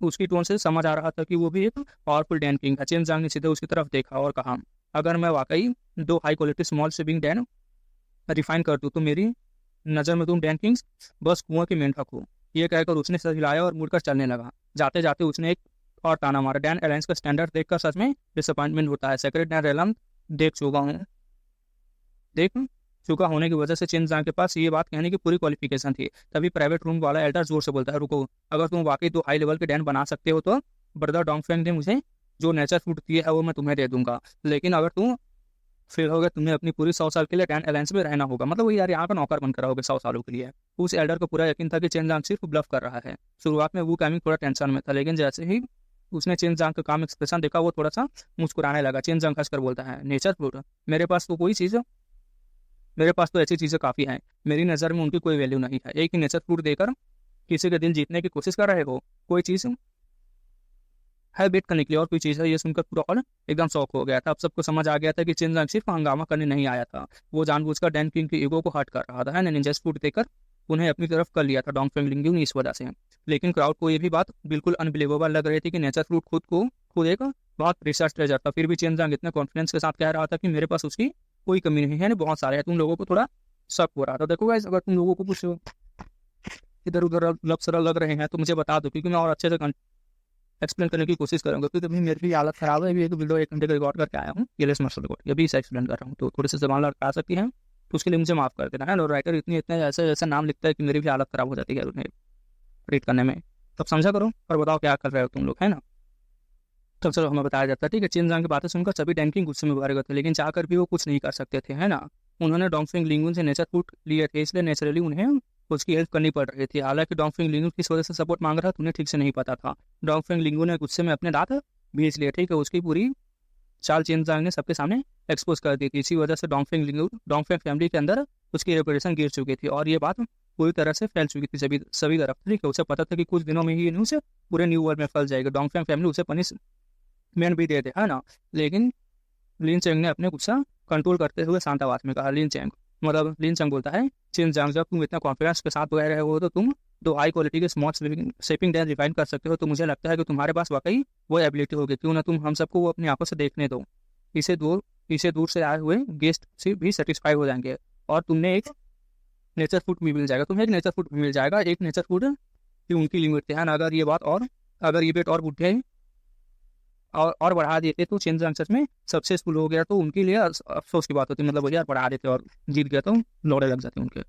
उसकी टोन से समझ आ रहा था कि वो भी एक पावरफुल डैन किंग है। चिनजांग ने सीधे उसकी तरफ देखा और कहा, अगर मैं वाकई 2 high quality small shaping Dan refine कर दूँ तो मेरी नज़र में तुम डैन किंग्स बस कुआं के मेंढक हो। ये कहकर उसने सर हिलाया और मुड़कर चलने लगा। जाते जाते उसने एक और ताना मारा। डैन अलायंस का स्टैंडर्ड देखकर सच में डिसअपॉइंटमेंट होता है। सेक्रेट डैन रेलम देख चुका होने की वजह से चिनजांग के पास ये बात कहने की पूरी क्वालिफिकेशन थी। तभी प्राइवेट रूम वाला एल्डर जोर से बोलता है, रुको, अगर तुम वाकई 2 हाई लेवल के डैन बना सकते हो तो ब्रदर डोंगफेंग ने मुझे जो नेचर फूड दिया है वो मैं तुम्हें दे दूंगा, लेकिन अगर तुम फिर होगा तुम्हें अपनी पूरी 100 साल के लिए डैन अलायंस में रहना होगा, मतलब वो यार यहाँ का नौकर बनकर रहोगे 100 सालों के लिए। उस एल्डर को पूरा यकीन था कि चिनजांग सिर्फ ब्लफ कर रहा है। शुरुआत में वो कैमिंग थोड़ा टेंशन में था, लेकिन जैसे ही उसने चिनजांग का काम एक्सप्रेशन देखा वो थोड़ा सा मुस्कुराने लगा। चिनजांग हंसकर बोलता है, नेचर फ्रूट, मेरे पास तो ऐसी चीज़ें काफ़ी हैं, मेरी नज़र में उनकी कोई वैल्यू नहीं है। एक ही नेचर फ्रूट देकर किसी के दिल जीतने की कोशिश कर रहे हो, कोई चीज़ है बेट करने के लिए और कोई चीज़ है। ये सुनकर पूरा हॉल एकदम शॉक हो गया था। अब सबको समझ आ गया था कि चिनजांग सिर्फ हंगामा करने नहीं आया था, वो जानबूझकर डैन किंग की ईगो को हर्ट कर रहा था, है ना। निंजा फ्रूट देकर उन्हें अपनी तरफ कर लिया था डोंगफेंग ने इस वजह से। लेकिन क्राउड को ये भी बात बिल्कुल अनबिलीवेबल लग रही थी कि नेचर फ्रूट खुद एक बहुत रिसर्च ट्रेजर था। फिर भी चिनजांग इतने कॉन्फिडेंस के साथ कह रहा था कि मेरे पास उसकी कोई कमी नहीं है ना, बहुत सारे हैं। तुम लोगों को थोड़ा शक हो रहा था। देखो गाइस, अगर तुम लोगों को कुछ इधर उधर लब सरल लग रहे हैं तो मुझे बता दो, क्योंकि मैं और अच्छे से एक्सप्लेन करने की कोशिश करूंगा। क्योंकि अभी मेरी भी हालत खराब है। अभी एक वीडियो 1 घंटे का रिकॉर्ड करके आया हूँ, येलेस मसल रिकॉर्ड, अभी इसे एक्सप्लेन कर रहा हूँ, तो थोड़े से जबान लड़का सकती है, तो उसके लिए मुझे माफ कर देना है। और राइटर इतने ऐसे ऐसे नाम लिखता है कि मेरी भी हालत खराब हो जाती है उन्हें रीड करने में। तब समझा करो और बताओ क्या कर रहे हो तुम लोग, है ना। तब चलो हमें बताया जाता है, ठीक है। चेन जांग की बातें सुनकर सभी डैंकिंग गुस्से में भर गए थे, लेकिन चाहकर भी वो कुछ नहीं कर सकते थे, है ना। उन्होंने डोंगफिंग लिंगुन से नेचर फूड लिए थे, इसलिए नेचुरली उन्हें उसकी हेल्प करनी पड़ रही थी। हालांकि डोंगफिंग लिंगुन किस वजह से सपोर्ट मांग रहा था उन्हें ठीक से नहीं पता था। डोंगफिंग लिंगुन ने गुस्से में अपने दांत भींच लिए, ठीक है। उसकी पूरी चाल चेन जांग ने सबके सामने एक्सपोज कर दी थी। इसी वजह से डोंगफेंग फैमिली के अंदर उसकी रेपुटेशन गिर चुकी थी और ये बात पूरी तरह से फैल चुकी थी सभी सभी तरफ, ठीक है। उसे पता था कि कुछ दिनों में ही ये न्यूज़ पूरे न्यू वर्ल्ड में फैल जाएगा। डोंगफेंग फैमिली उसे पनिशमेंट भी देते, है ना। लेकिन लिन चेंग ने अपने गुस्सा कंट्रोल करते हुए शांत आवाज में कहा, लिन चेंग बोलता है, चिन जांग जब तुम इतना कॉन्फिडेंस के साथ कह रहे हो तो तुम दो हाई क्वालिटी के स्मॉल शेपिंग डैन रिफाइन कर सकते हो, तो मुझे लगता है कि तुम्हारे पास वाकई वो एबिलिटी होगी। क्यों ना तुम हम सबको वो अपनी आंखों से देखने दो। इसे दूर इसे दूर से आए हुए गेस्ट से भी सेटिस्फाई हो जाएंगे और तुम्हें एक नेचर फूड भी मिल जाएगा। एक नेचर फूड की उनकी लिमिट है ना। अगर ये बेट और बुढ़े और बढ़ा देते तो चेन जांग सच में सक्सेसफुल हो गया तो उनके लिए अफसोस की बात होती, मतलब भैया बढ़ा देते और जीत गया तो लौड़े लग जाते उनके।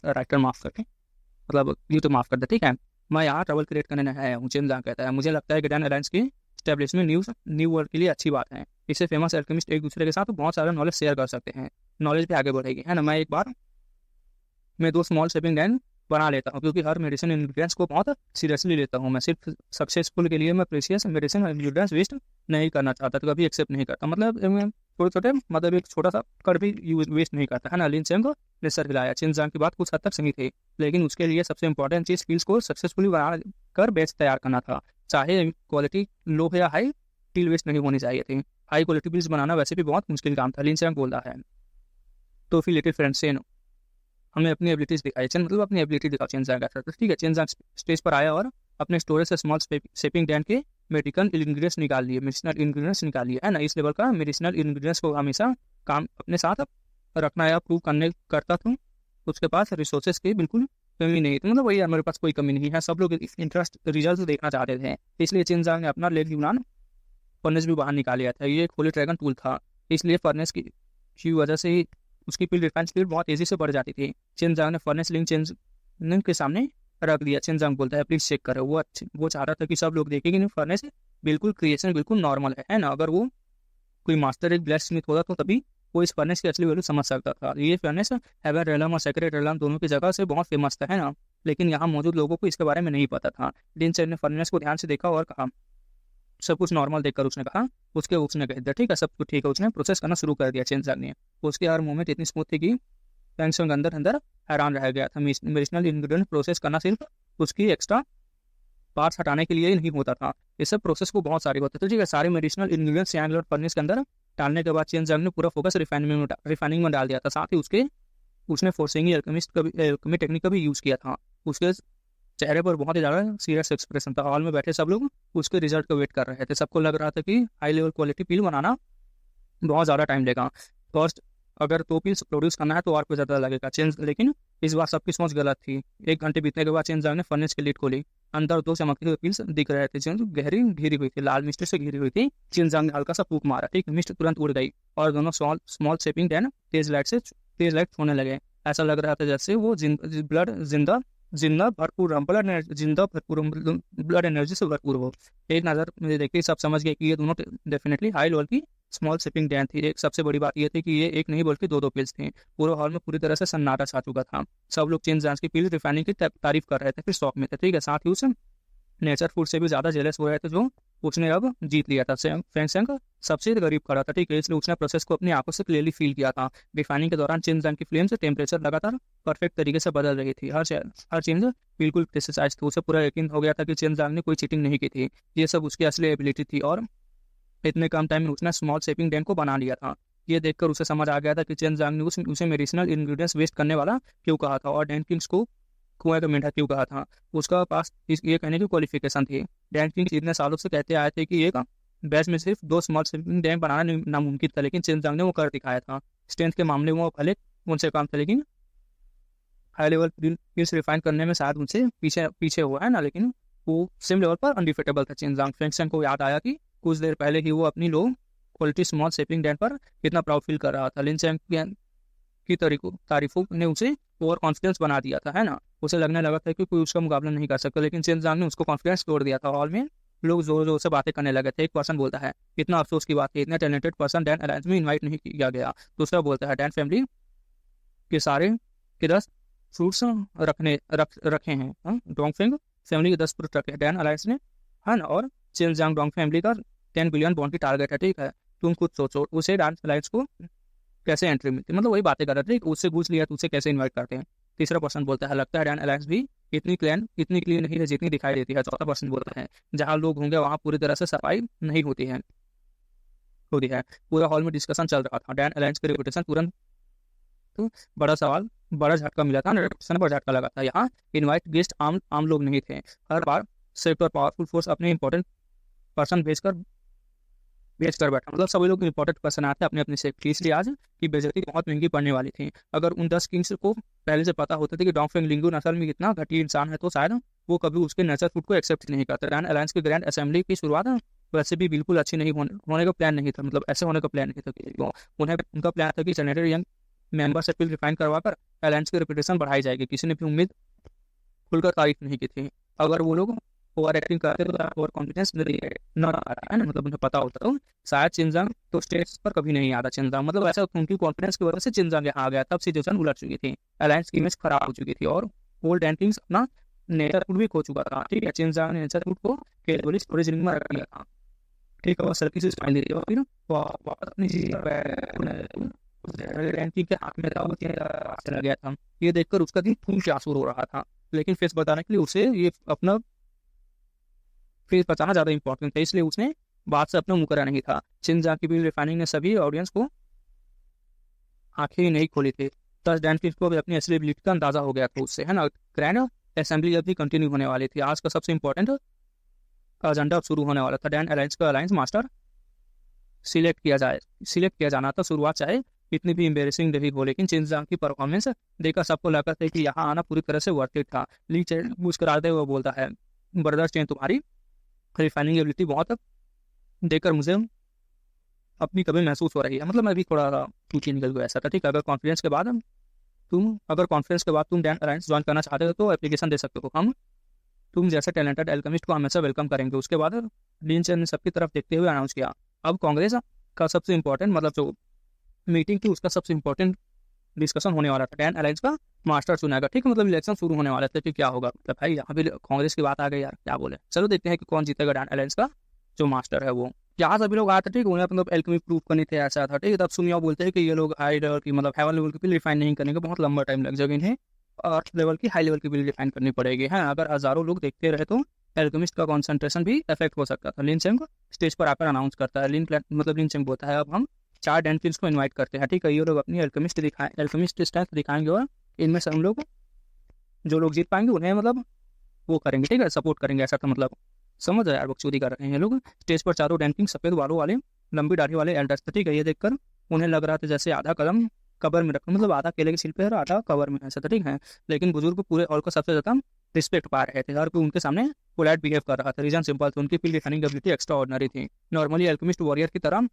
राइटर माफ करके, मतलब ये तो माफ कर दे, ठीक है। मैं यहाँ ट्रबल क्रिएट करने आया हूँ, चेन जांग कहता है। मुझे लगता है कि डैन अलायंस की स्टैब्लिशमेंट न्यू वर्ल्ड के लिए अच्छी बात है। इससे फेमस एल्केमिस्ट एक दूसरे के साथ बहुत सारा नॉलेज शेयर कर सकते हैं, नॉलेज भी आगे बढ़ेगी, है ना। मैं दो स्मॉल शेपिंग डैन बना लेता हूँ क्योंकि हर मेडिसिन इंग्रेडिएंट्स को बहुत सीरियसली लेता हूँ। मैं सिर्फ सक्सेसफुल के लिए मैं प्रेशियस मेडिसिन इंग्रेडिएंट्स वेस्ट नहीं करना चाहता, तो कभी एक्सेप्ट नहीं करता। मतलब छोटे छोटे, मतलब एक छोटा सा कर भी यूज वेस्ट नहीं करता, है ना। लिन चेंग ने सर हिलाया। चिन जांग की बात कुछ हद तक सही थी, लेकिन उसके लिए सबसे इंपॉर्टेंट चीज स्किल्स को सक्सेसफुली बना कर बैच तैयार करना था। चाहे क्वालिटी लो या हाई, स्किल वेस्ट नहीं होनी चाहिए थी। हाई क्वालिटी बिल्स बनाना वैसे भी बहुत मुश्किल काम था, लिन चेंग बोल रहा है। तो फिर लिटिल फ्रेंड से हमें अपनी एबिलिटीज दिखाई, मतलब अपनी एबिलिटी दिखाओ, चेन जांग था। तो ठीक है, चेन जांग स्टेज पर आया और अपने स्टोरेज से स्मॉल शेपिंग डैन के मेडिसिनल इंग्रेडिएंट्स निकाल लिए, है ना। इस लेवल का मेडिसिनल इंग्रेडिएंट्स को हमेशा काम अपने साथ रखना या प्रूव करता था। उसके पास रिसोर्सेज की बिल्कुल कमी नहीं थी, मतलब वही यार मेरे पास कोई कमी नहीं है। सब लोग इंटरेस्ट रिजल्ट देखना चाहते थे, इसलिए चेन जांग ने अपना लेग यूनान फर्नेस भी बाहर निकाल लिया था। ये एक होली ड्रैगन टूल था, इसलिए फर्नेस की वजह से ही उसकी पिल रिफाइन स्पीड बहुत तेजी से बढ़ जाती थी। चेन जांग ने फर्नेस लिंक चेन के सामने रख दिया। चेन जांग बोलता है, प्लीज चेक करो। वो चाह रहा था कि सब लोग देखें कि फर्नेस बिल्कुल क्रिएशन बिल्कुल नॉर्मल है ना। अगर वो कोई मास्टर एक ब्लेस्ड स्मिथ होता तो तभी वो इस फर्नेस की असली वैल्यू समझ सकता था। ये फर्नेस हेवन रेलम और सेक्रेट रेलम दोनों की जगह से बहुत फेमस था, है ना। लेकिन यहाँ मौजूद लोगों को इसके बारे में नहीं पता था। लिन चेन ने फर्नेस को ध्यान से देखा और कहा, सब कुछ नॉर्मल देखकर उसने कहा, उसने कह दिया, ठीक है सब कुछ ठीक है। उसने प्रोसेस करना शुरू कर दिया। चेन जांग ने, उसके हर मूवमेंट इतनी स्मूथ थी कि फैंगशंग अंदर अंदर हैरान रह गया था। मेडिसिनल इंग्रेडिएंट प्रोसेस करना सिर्फ उसकी एक्स्ट्रा पार्ट्स हटाने के लिए ही नहीं होता था, इस सब प्रोसेस को बहुत सारे होते थे, ठीक है। सारे मेडिसिनल इंग्रेडिएंट्स एंगलर फर्नेस के अंदर डालने के बाद चेन जांग ने पूरा फोकस रिफाइनिंग में डाल दिया था। साथ ही उसने फोर्सिंग एल्केमी टेक्निक का भी यूज़ किया था। उसके चेहरे पर बहुत ही ज़्यादा सीरियस एक्सप्रेशन था। हॉल में बैठे सब लोग उसके रिजल्ट का वेट कर रहे थे। सबको लग रहा था कि हाई लेवल क्वालिटी पील बनाना बहुत ज़्यादा टाइम लेगा। फर्स्ट अगर 2 पील्स प्रोड्यूस करना है तो और कुछ ज़्यादा लगेगा। लेकिन इस बार सबकी सोच गलत थी। 1 घंटे बीतने के बाद चेन जांग ने फर्नेस की लीड खोली। अंदर 2 चमकती हुई पील्स दिख रहे थे जो गहरी घिरी हुई थी, लाल मिस्ट से घिरी हुई थी। चेन जांग ने हल्का सा फूंक मारा, ठीक, मिस्ट तुरंत उड़ गई और दोनों स्मॉल शेपिंग डैन तेज लाइट होने लगे। ऐसा लग रहा था जैसे वो जिंदा भरपूर ब्लड एनर्जी से भरपूर हो। एक नज़र मुझे देखते सब समझ गए कि ये दोनों डेफिनेटली हाई लेवल की स्मॉल शेपिंग डैन थी। एक सबसे बड़ी बात यह थी कि ये एक नहीं बल्कि 2 पिल्स थी। पूरे हॉल में पूरी तरह से सन्नाटा छा चुका था। सब लोग चेन जांग की पिल रिफाइनिंग की तारीफ कर रहे थे, फिर शॉक में थे, ठीक है। साथ ही उस नेचर फूड से भी ज़्यादा जेलस हो रहे थे जो उसने अब जीत लिया था। फैंगशंग सबसे गरीब खड़ा था, ठीक है, इसलिए उसने प्रोसेस को अपनी आंखों से क्लियरली फील किया था। रिफाइनिंग के दौरान चेन जांग की फ्लेम से टेम्परेचर लगातार परफेक्ट तरीके से बदल रही थी। हर चेंज बिल्कुल प्रिसाइज थी। उसे पूरा यकीन हो गया था कि चेन जांग ने कोई चीटिंग नहीं की थी। ये सब उसकी असली एबिलिटी थी और इतने कम टाइम में उसने स्मॉल शेपिंग डैन को बना लिया था। ये देखकर उसे समझ आ गया था कि चेन जांग ने उसे मेडिसिनल इंग्रेडिएंट्स वेस्ट करने वाला क्यों कहा था और डैन किंग्स को कुएं का मेंढा क्यों कहा था। उसका पास ये कहने की क्वालिफिकेशन थी। डैन किंग्स इतने सालों से कहते आए थे कि एक बैच में सिर्फ 2 स्मॉल शेपिंग डैम बनाना नामुमकिन था, लेकिन चेन जांग ने वो कर दिखाया था। स्ट्रेंथ के मामले में वो भले उनसे कम था, लेकिन हाई लेवल पिल्स रिफाइन करने में शायद उनसे पीछे हुआ, है ना। लेकिन वो सेम लेवल पर अनडिफिटेबल था चेन जांग। फैंगशंग को याद आया कि कुछ देर पहले ही वो अपनी low quality small shaping Dan पर कितना प्राउड फील कर रहा था। लिन चेंग की तारीफों ने उसे ओवर कॉन्फिडेंस बना दिया था, है ना। उसे लगने लगा था कि कोई उसका मुकाबला नहीं कर सकता, लेकिन चेन ने उसको कॉन्फिडेंस तोड़ दिया था। हॉल में लोग जोर जोर से बातें करने लगे थे। एक पर्सन बोलता है, इतना अफसोस की बात है, इतना टैलेंटेड पर्सन डैन अलायंस में इन्वाइट नहीं किया गया। दूसरा बोलता है, डैन फैमिली के सारे के 10 फ्रूट्स रखे हैं, डोंगफेंग फैमिली के 10 फ्रूट रखे हैं डैन अलायंस ने, है ना। और चेन डोंग फैमिली का 10 बिलियन बॉन्ड की टारगेट है, ठीक है। तुम खुद सोचो उसे डैन अलायंस को कैसे एंट्री मिलती, मतलब वही बातें कर रहे थे, उससे पूछ लिया तो उसे कैसे इन्वाइट करते हैं। तीसरा पर्सन बोलता है, लगता है डैन अलायंस भी इतनी क्लीन नहीं है जितनी दिखाई देती है। चौथा पर्सन बोलता है, जहाँ लोग होंगे वहाँ पूरी तरह से सफाई नहीं होती है। पूरा हॉल में डिस्कशन चल रहा था। डैन अलायंस की रेपुटेशन तुरंत तो बड़ा झटका मिला था, रेपुटेशन पर झटका लगा था। यहाँ इनवाइट गेस्ट आम लोग नहीं थे। हर बार सेलेक्ट और पावरफुल फोर्स अपने इंपॉर्टेंट पर्सन भेज कर बैठा, मतलब सभी लोग इंपॉर्टेंट पर्सन आते अपने अपने से। इसलिए आज की बेइज्जती बहुत महंगी पड़ने वाली थी। अगर उन 10 किंग्स को पहले से पता होता था कि डोंगफेंग लिंगुन असल में कितना घटिया इंसान है, तो शायद वो कभी उसके नेचर फूड को एक्सेप्ट नहीं करते। डैन अलायंस के ग्रैंड असेंबली की शुरुआत वैसे भी बिल्कुल अच्छी नहीं होने का प्लान नहीं था, मतलब ऐसे होने का प्लान नहीं था कि उनका प्लान था कि सेनेटर यंग मेंबर से रिफाइन करवा कर अलायंस की रेपुटेशन बढ़ाई जाएगी। किसी ने भी उम्मीद खुलकर तारीफ नहीं की थी। अगर वो लोग ओवर एक्टिंग करते तो ओवर कॉन्फिडेंस न आ रहा है ना, मतलब उन्हें पता होता तो शायद चिंजांग तो स्टेज पर कभी नहीं आता। चिंजांग मतलब ऐसा उनकी कॉन्फिडेंस की वजह से चिंजांग यहाँ आ गया, तब सिचुएशन उलट चुकी थी। अलायंस की इमेज खराब हो चुकी थी और ओल्ड एंटिंग्स अपना नेचर फूड भी खो चुका था, ठीक है। चिंजांग ने नेचर फूड को केवल स्टोरेज रिंग में रख लिया था, ठीक है। और सर्किट से स्माइल दे दिया और फिर वापस अपनी रैंकिंग के हाथ में था, वो चला गया था। ये देखकर उसका दिल खून से आंसू रो रहा था, लेकिन फेस बताने के लिए उसे ये अपना फेस बताना ज्यादा इंपॉर्टेंट था, इसलिए उसने बात से अपना मुंह करा नहीं था। चिंजांग की बिल रिफाइनिंग ने सभी ऑडियंस को आंखें ही नहीं खोली थी। दस डैन फिश को भी अपनी असली एबिलिटी का अंदाजा हो गया था उससे, है ना। ग्रैंड असेंबली अभी कंटिन्यू होने वाली थी। आज का सबसे इंपॉर्टेंट एजेंडा अब शुरू होने वाला था। डैन अलायंस का अलायंस मास्टर सिलेक्ट किया जाना था। शुरुआत चाहे इतनी भी एम्बेरसिंग रही हो, लेकिन चिंजांग की परफॉर्मेंस देखकर सबको लगा था कि यहाँ आना पूरी तरह से वर्थ इट था। ली चेन मुस्कुराते हुए बोलता है, ब्रदर चेन, तुम्हारी रिफाइनिंग एबिलिटी बहुत देखकर मुझे अपनी कभी महसूस हो रही है, मतलब मैं भी थोड़ा नीचे निकल गया ऐसा था, ठीक है। अगर कॉन्फ्रेंस के बाद तुम डैन अलायंस ज्वाइन करना चाहते हो तो एप्लीकेशन दे सकते हो। हम तुम जैसे टैलेंटेड एल्केमिस्ट को हमेशा वेलकम करेंगे। उसके बाद लिन चेन ने सबकी तरफ देखते हुए अनाउंस किया, अब कांग्रेस का सबसे इंपॉर्टेंट, मतलब जो मीटिंग थी उसका सबसे इंपॉर्टेंट डिस्कशन होने वाला था। डैन अलायंस का मास्टर चुनेगा, ठीक है। मतलब इलेक्शन शुरू होने वाला था कि क्या होगा, मतलब भाई यहाँ भी कांग्रेस की बात आ गई यार, क्या बोले। चलो देखते हैं कि कौन जीतेगा डैन अलायंस का जो मास्टर है वो। यहाँ सभी लोग आए थे, ठीक है। उन्हें मतलब एल्केमी प्रूव करनी थे, ऐसा था, ठीक है। तब सुनिया बोलते हैं कि ये लोग हाई लेवल की, मतलब हेवन लेवल की बिल रिफाइन नहीं करने का बहुत लंबा टाइम लग जाएगा इन्हें, अर्थ लेवल की हाई लेवल की बिल रिफाइन करनी पड़ेगी, है। अगर हजारों लोग देखते रहे तो एल्केमिस्ट का कॉन्सेंट्रेशन भी इफेक्ट हो सकता था। लिन चेंग स्टेज पर आकर अनाउंस करता है। लिन चेंग बोलता है, अब हम 4 डैनफिल्स को इनवाइट करते हैं, ठीक है। ये लोग अपनी एल्केमिस्ट स्ट्रेंथ दिखाएंगे और इनमें से हम लोग जो लोग जीत पाएंगे उन्हें मतलब वो करेंगे, ठीक है, सपोर्ट करेंगे, ऐसा था। मतलब समझ रहे यार, बकचोदी कर रहे हैं लोग। स्टेज पर चारों डैनकिंग सफेद बालों वाले लंबी दाढ़ी वाले एल्डर्स थे, ठीक है। ये देखकर उन्हें लग रहा था जैसे आधा कदम कबर में रखा, मतलब आधा केले के छिल पे और आधा कवर में, ऐसा था, ठीक है। लेकिन बुजुर्ग पूरे हॉल का सबसे ज्यादा रिस्पेक्ट पा रहे थे, हर कोई उनके सामने पोलाइट बिहेव कर रहा था। रीजन सिंपल था, उनकी field defining ability extra ordinary थी। नॉर्मली एल्केमिस्ट वॉरियर की तरह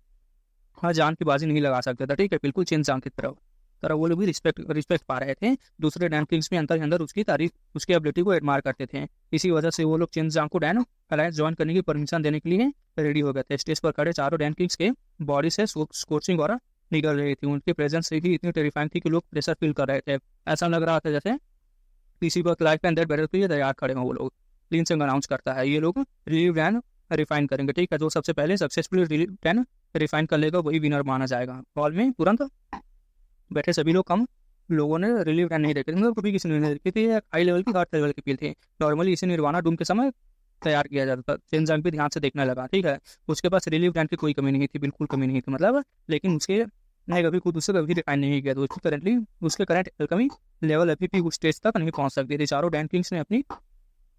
हर जान की बाजी नहीं लगा सकते थे, ठीक है। बिल्कुल चिंजांग की तरह वो लोग भी रिस्पेक्ट पा रहे थे। दूसरे डैन किंग्स में अंदर ही अंदर उसकी तारीफ, उसकी एबिलिटी को एडमायर करते थे। इसी वजह से वो लोग चिंजांग को डैन अलायंस ज्वाइन करने की परमिशन देने के लिए रेडी हो गए थे। स्टेज पर खड़े चारों डैन किंग्स के बॉडी से स्कोर्चिंग और निकल रही थी। उनकी प्रेजेंस से ही इतनी टेरिफाइंग थी कि लोग प्रेशर फील कर रहे थे। ऐसा लग रहा था जैसे किसी पर लाइफ एंड डेथ बैटल के लिए तैयार खड़े हों वो लोग। लिन चेंग अनाउंस करता है, ये लोग रिलीव डैन रिफाइन करेंगे, ठीक है। जो सबसे पहले सक्सेसफुली रिलीव डैन रिफाइन कर लेगा वही विनर माना जाएगा। हॉल में तुरंत बैठे सभी लोग कम लोगों ने रिलीव डैन नहीं देखे, मतलब कभी किसी ने नहीं देखी थी। हाई लेवल की हार्ट लेवल की पील थी। नॉर्मली इसे निर्वाणा डूम के समय तैयार किया जाता था। चिंजांग भी ध्यान से देखने लगा, ठीक है। उसके पास रिलीव डैन की कोई कमी नहीं थी, बिल्कुल कमी नहीं थी, मतलब। लेकिन उसके नहीं कभी खुद उससे कभी रिफाइन नहीं किया, तो उसके करंट एल्केमी लेवल अभी भी उस स्टेज तक नहीं पहुंच सकती थी। चारों डैन किंग्स ने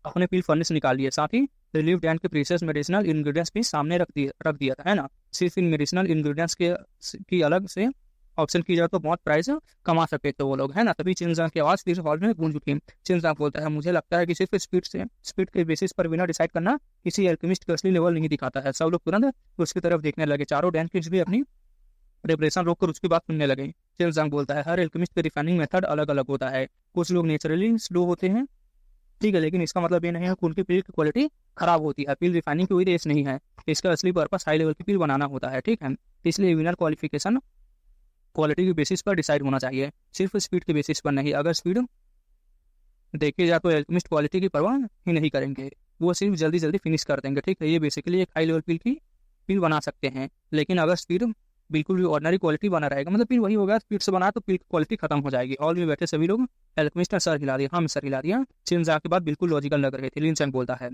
अपने पील फर्नेस निकाल लिए, साथ ही रिलीव डैन के प्रीशियस मेडिसिनल इंग्रेडिएंट्स भी सामने रख दिया था, है ना। सिर्फ इन मेडिसिनल इंग्रेडिएंट्स की अलग से ऑप्शन की जाए तो बहुत प्राइस कमा सकते थे वो लोग, है ना। तभी चिंजांग की आवाज फिर हॉल में गूंज उठी। चिंजांग बोलता है, मुझे लगता है कि सिर्फ स्पीड के बेसिस पर विनर डिसाइड करना किसी एल्केमिस्ट का असली लेवल नहीं दिखाता है। सब लोग तुरंत उसकी तरफ देखने लगे। चारों डैन किंग्स भी अपनी प्रिपरेशन रोक कर उसकी बात सुनने लगे। चेन जांग बोलता है हर एल्केमिस्ट का रिफाइनिंग मेथड अलग अलग होता है, कुछ लोग नेचुरली स्लो होते हैं, ठीक है, लेकिन इसका मतलब ये नहीं है कि उनकी पील की क्वालिटी खराब होती है। पील रिफाइनिंग की कोई रेस नहीं है, इसका असली पर्पस हाई लेवल की पील बनाना होता है, ठीक है। इसलिए विनर क्वालिफिकेशन क्वालिटी के बेसिस पर डिसाइड होना चाहिए, सिर्फ स्पीड के बेसिस पर नहीं। अगर स्पीड देखी जाए तो एल्केमिस्ट क्वालिटी की परवाह ही नहीं करेंगे, वो सिर्फ जल्दी जल्दी फिनिश कर देंगे, ठीक है। ये बेसिकली एक हाई लेवल पील बना सकते हैं, लेकिन अगर स्पीड बिल्कुल भी ऑर्डिनरी क्वालिटी बना रहेगा, मतलब पील वही होगा, स्पीड से बना तो पील की क्वालिटी खत्म हो जाएगी। हॉल में बैठे सभी लोग एल्केमिस्ट ने सर हिला दिया, हाँ सर हिला दिया। चिनजा के बाद बिल्कुल लॉजिकल लग रहे थे। लिन चैंग बोलता है,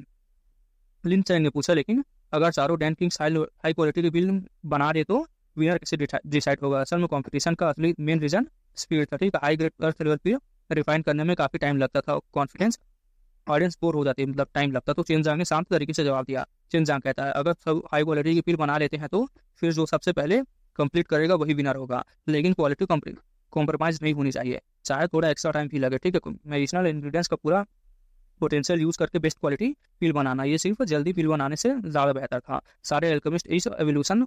लिन चैंग ने पूछा लेकिन अगर चारों डैन किंग्स हाई क्वालिटी की पील बना दे तो विनर कैसे डिसाइड होगा? असल में कॉम्पिटिशन का असली मेन रीजन स्पीड था, ठीक है। हाई ग्रेड अर्थ लेवल पील रिफाइन करने में काफी टाइम लगता था, कॉन्फिडेंस ऑडियंस बोर हो जाती है, मतलब टाइम लगता। तो चिनजांग ने शांत तरीके से जवाब दिया। चिनजांग कहता है अगर सब हाई क्वालिटी की पील बना लेते हैं तो फिर जो सबसे पहले कंप्लीट करेगा वही विनर होगा, लेकिन क्वालिटी कॉम्प्रोमाइज नहीं होनी चाहिए, चाहे थोड़ा एक्स्ट्रा टाइम भी लगे, ठीक है। मेडिसिनल इंग्रेडिएंट्स का पूरा पोटेंशियल यूज करके बेस्ट क्वालिटी पील बनाना, ये सिर्फ जल्दी पील बनाने से ज़्यादा बेहतर था। सारे एल्केमिस्ट इस एवोल्यूशन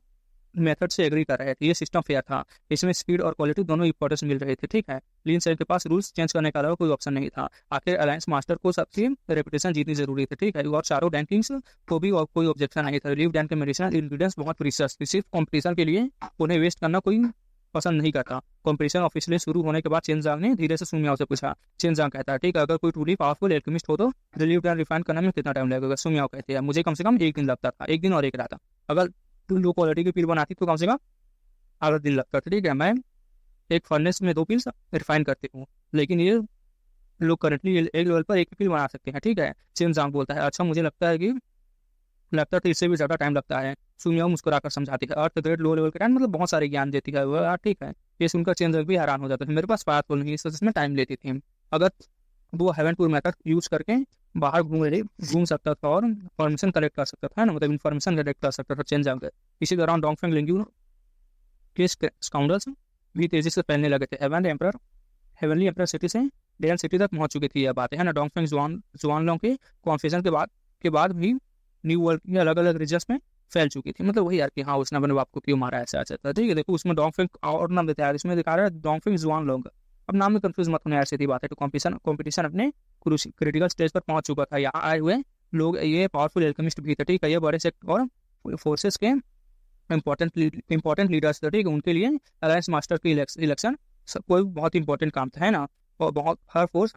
मेथड से एग्री कर रहे थे, ये सिस्टम फेयर था, इसमें स्पीड और क्वालिटी दोनों इंपॉर्टेंस मिल रहे थे, ठीक है। लिन सर के पास रूल्स चेंज करने के अलावा कोई ऑप्शन नहीं था। आखिर अलायंस मास्टर को सबसे रेपुटेशन जीतनी जरूरी थी, ठीक है। और चारों रैंकिंग्स को भी और कोई ऑब्जेक्शन नहीं था। रिलीव डैन के मेडिसिनल इंग्रेडिएंट्स बहुत प्रीशियस थे, सिर्फ कॉम्पिटिशन के लिए उन्हें वेस्ट करना कोई पसंद नहीं करता। कॉम्पिटिशन ऑफिशियली शुरू होने के बाद चेनजांग ने धीरे से सुमियाओ से पूछा। चेनजांग कहता है ठीक है, अगर कोई ट्रूली पावरफुल एल्केमिस्ट हो तो रिलीव डैन रिफाइन करने में कितना टाइम लगेगा? सुमियाओ कहते हैं मुझे कम से कम 1 दिन लगता था, 1 दिन और 1 रात। अगर तू लो क्वालिटी की पील बनाती तो कम से कम 8 दिन लगता था, ठीक है। मैं एक फर्नेस में 2 पील्स रिफाइन करती हूँ, लेकिन ये लोग करंटली एक लेवल पर एक पील बना सकते हैं, ठीक है। चेनजांग बोलता है अच्छा मुझे लगता है इससे भी ज़्यादा टाइम लगता है। सुमियाओ मुस्कुराकर समझाती है अर्थ ग्रेड लो लेवल का टाइम, मतलब बहुत सारे ज्ञान देती है वो यार, ठीक है। ये सुनकर चेनजांग भी हैरान हो जाता है, मेरे पास पावरफुल नहीं, इसमें टाइम लेती थी। अगर वो हेवनपुर मेथड यूज करके बाहर घूम सकता था और इन्फॉर्मेशन कलेक्ट कर सकता था ना, मतलब इन्फॉर्मेशन कलेक्ट कर सकता था चेनजांग। इसी दौरान डोंगफेंग लिंग्यू के स्काउंडर्स भी तेजी से फैलने लगे थे। हेवनली एम्पर सिटी से डेन सिटी तक पहुंच चुकी थी यह बातें, है ना। डोंगफेंग जुआनलोंग के कॉन्फ्यूजन के बाद भी न्यू वर्ल्ड के अलग अलग रीजन्स में फैल चुकी थी, मतलब वही यार कि हाँ उसने अपने बाप को क्यों मारा, ऐसा ऐसा था, ठीक है। देखो उसमें डोंगफेंग और नाम देता है, इसमें दिखा रहा है डोंगफेंग जुआनलोंग। अब नाम में कंफ्यूज मत होने, ऐसी थी बात है। तो कॉम्पिटिशन अपने क्रिटिकल स्टेज पर पहुंच चुका था। यहाँ आए हुए लोग ये पावरफुल एल्केमिस्ट भी थे, ठीक है। ये बड़े सेक्टर और फोर्सेस के इंपॉर्टेंट लीडर्स थे, ठीक है। उनके लिए अलायंस मास्टर की इलेक्शन कोई बहुत इंपॉर्टेंट काम था, है ना। और बहुत हर फोर्स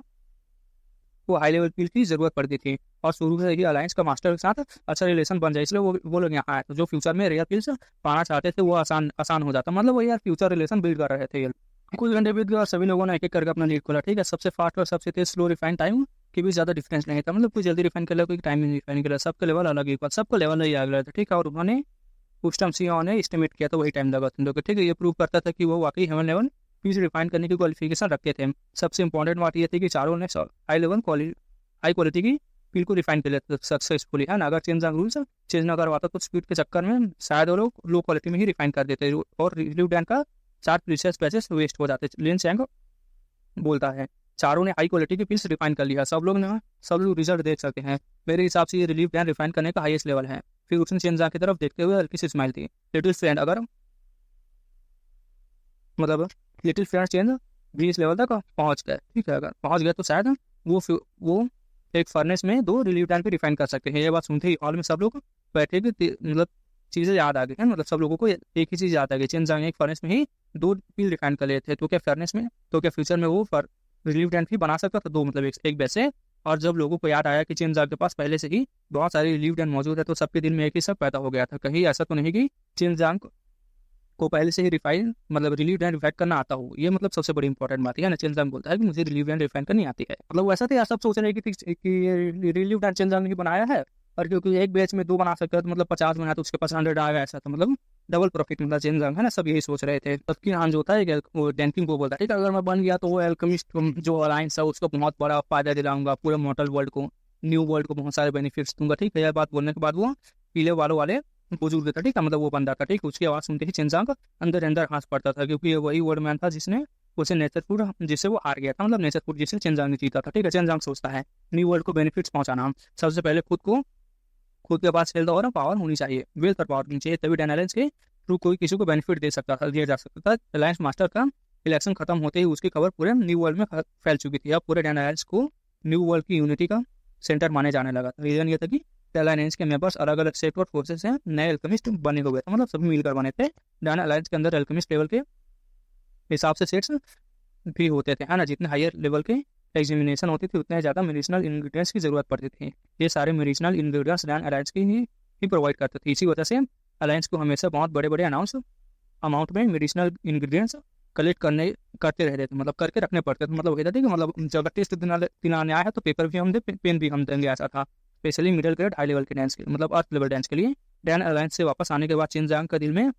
को हाई लेवल पील की जरूरत पड़ती थी, और शुरू से ही अलायंस का मास्टर के साथ अच्छा रिलेशन बन जाए, इसलिए वो लोग यहाँ आए। तो जो फ्यूचर में रेयर पील्स पाना चाहते थे वो आसान हो जाता, मतलब वो यार फ्यूचर रिलेशन बिल्ड कर रहे थे ये। कुछ घंटे बीत गए और सभी लोगों ने एक एक करके अपना लीड खोला, ठीक है। सबसे फास्ट और सबसे तेज स्लो रिफाइन टाइम की भी ज़्यादा डिफरेंस नहीं था, मतलब कोई जल्दी रिफाइन कर लिया, कोई टाइम नहीं रिफाइन कर लिया, सबका लेवल अलग ही, सबका लेवल ही अलग था, ठीक है। और उन्होंने उस टाइम सीईओ ने एस्टिमेट किया तो वही टाइम लगा तुम लोग, ठीक है। ये प्रूव करता था कि वो वाकई हेवन लेवल पीस रिफाइन करने की क्वालिफिकेशन रखते थे। सबसे इंपॉर्टेंट बात ये थी कि चारों ने हाई क्वालिटी की पील को रिफाइन कर लिया सक्सेसफुली, है ना। अगर चेनजांग रूल्स चेंज ना करवाता तो स्पीड के चक्कर में शायद वो लोग लो क्वालिटी में ही रिफाइन कर देते और रिलीव डैन का 4 प्रीशियस पैसेस वेस्ट हो जाते। लिन चैंग बोलता है चारों ने हाई क्वालिटी की पील्स रिफाइन कर लिया, सब लोग रिजल्ट देख सकते हैं। मेरे हिसाब से ये रिलीव डैन रिफाइन करने का हाईएस्ट लेवल है। फिर उसने चेनजांग की तरफ देखते हुए हल्की सी स्माइल थी। लिटिल फ्रेंड चेंज भी इस लेवल तक पहुंच गए, ठीक है। अगर पहुंच गए तो शायद वो एक फर्नेस में 2 रिलीव डैन पे रिफाइन कर सकते हैं। ये बात सुनते ही हॉल में सब लोग बैठे कि मतलब चीज़ें याद आ गई है, मतलब सब लोगों को एक ही चीज़ याद आ गई। चेनजांग एक फर्नेस में ही 2 पील रिफाइन कर लेते थे, तो क्या फ्यूचर में वो रिलीव डैन भी बना सकता था 2, मतलब एक वैसे। और जब लोगों को याद आया कि चेनजांग के पास पहले से ही बहुत सारी रिलीव डैन मौजूद है, तो सबके दिल में एक ही सब पैदा हो गया था, कहीं ऐसा तो नहीं कि चेनजांग को पहले से ही रिलीव डैन रिफाइन करना आता हो। ये मतलब सबसे बड़ी इंपॉर्टेंट बात है ना। चेनजांग बोलता है कि मुझे रिलीव डैन रिफाइन करनी आती है, मतलब वैसा तो यार सब सोच रहे हैं कि ये रिलीव डैन चेनजांग ने बनाया है, और क्योंकि एक बैच में 2 बना सकते हैं तो मतलब 50 बना तो उसके पास 100 आएगा, ऐसा तो मतलब डबल प्रॉफिट मिलता चेनजांग, है ना। सब यही सोच रहे थे। सबकी हान जो होता है वो डैनकिंग को बोलता है ठीक है, अगर मैं बन गया तो वो एल्केमिस्ट जो अलायंस है उसको बहुत बड़ा फायदा दिलाऊंगा, पूरे मॉडल वर्ल्ड को, न्यू वर्ल्ड को बहुत सारे बेनिफिट्स दूंगा, ठीक है। यह बात बोलने के बाद वो पीले वाले बुजुर्ग था, ठीक है, मतलब वो बंदा था, ठीक। उसकी आवाज़ सुनते ही चेनजांग अंदर हंस पड़ता था, क्योंकि वही वर्ड मैन था जिसने उसे नेचरपुर जिससे वो हार गया था, मतलब नेचरपुर जिससे चेनजांग ने जीता था, ठीक है। चेनजांग सोचता है न्यू वर्ल्ड को बेनिफिट्स पहुंचाना, सबसे पहले खुद के पास हेल्थ और पावर होनी चाहिए, वेल्थ और पावर होनी चाहिए, तभी डैन अलायंस के थ्रू कोई किसी को बेनिफिट दिया जा सकता था। अलायंस मास्टर का इलेक्शन खत्म होते ही उसकी खबर पूरे न्यू वर्ल्ड में फैल चुकी थी। अब पूरे डैन अलायंस को न्यू वर्ल्ड की यूनिटी का सेंटर माने जाने लगा था। रीजन ये था कि अलायंस के मेंबर्स अलग अलग सेक्टर फोर्सेस से नए अल्केमिस्ट बने हुए थे, मतलब सभी मिलकर बने थे। डैन अलायंस के अंदर अल्केमिस्ट लेवल के हिसाब से सेट्स भी होते थे, है ना। जितने हायर लेवल के एग्जामिनेशन होती थी उतने ज़्यादा मेडिसिनल इंग्रेडिएंट्स की ज़रूरत पड़ती थी। ये सारे मेडिसिनल इंग्रेडिएंट्स डैन अलायंस की ही प्रोवाइड करते थे। इसी वजह से अलायंस को हमेशा बहुत बड़े बड़े अमाउंट में मेडिसिनल इंग्रेडिएंट्स कलेक्ट करते रहते थे, मतलब करके रखने पड़ते थे। मतलब कहते थे कि मतलब जब टेस्ट दिलाने आया है तो पेपर भी हम दे, पेन भी हम देंगे, ऐसा था। Specially middle grade high level के डांस के, मतलब अर्थ लेवल डांस के लिए। डैन अलायंस से वापस आने के बाद चिनजांग के दिल में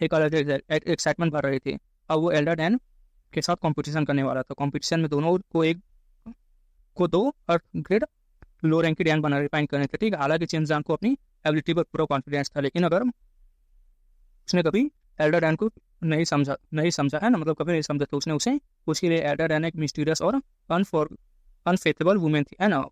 एक अलग एक्साइटमेंट भर रही थी। अब वो एल्डर डैन के साथ कंपटीशन करने वाला था। कंपटीशन में दोनों को दो अर्थ ग्रेड लो रैंक की डैन बना रिफाइन करने थे, ठीक है। हालांकि चिनजांग को अपनी एबिलिटी पर पूरा कॉन्फिडेंस था, लेकिन अगर उसने कभी एल्डर डैन को नहीं समझा है ना, मतलब कभी नहीं समझा, तो उसके लिए एल्डर डैन एक मिस्टीरियस और अनफेथेबल वुमेन थी, है ना।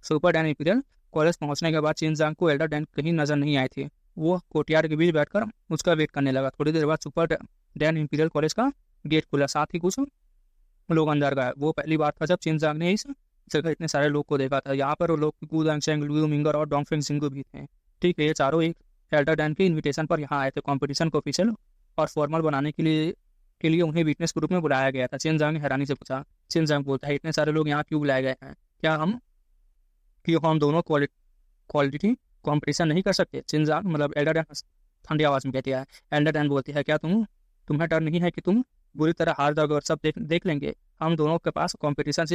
सुपर डैन इंपीरियल कॉलेज पहुंचने के बाद चिनजांग को एल्डर डैन कहीं नजर नहीं आए थे। वो कोर्टयार्ड के बीच बैठकर उसका वेट करने लगा। थोड़ी देर बाद सुपर डैन इंपीरियल कॉलेज का गेट खुला, साथ ही कुछ लोग अंदर गए। वो पहली बार था जब चिनजांग ने इस जगह इतने सारे लोग को देखा था। यहाँ पर वो लोग गू दांगशेंग, लियू मिंगर और डोंगफेंग सिंगू भी थे, ठीक है। ये चारों एक एल्डर डैन के इन्विटेशन पर यहाँ आए थे। कॉम्पिटिशन को ऑफिशियल और फॉर्मल बनाने के लिए उन्हें विटनेस ग्रुप में बुलाया गया था। चिनजांग ने हैरानी से पूछा। चिनजांग बोलता है, इतने सारे लोग यहाँ क्यों बुलाए गए हैं? क्या हम दोनों क्वालिटी कॉम्पिटिशन नहीं कर सकते? चिनजांग मतलब एल्डर डैन ठंडी आवाज में कहती है। एल्डर डैन बोलती है, क्या तुम्हें डर नहीं है कि तुम बुरी तरह हार जाओगे और सब देख लेंगे? हम दोनों के पास कंपटीशन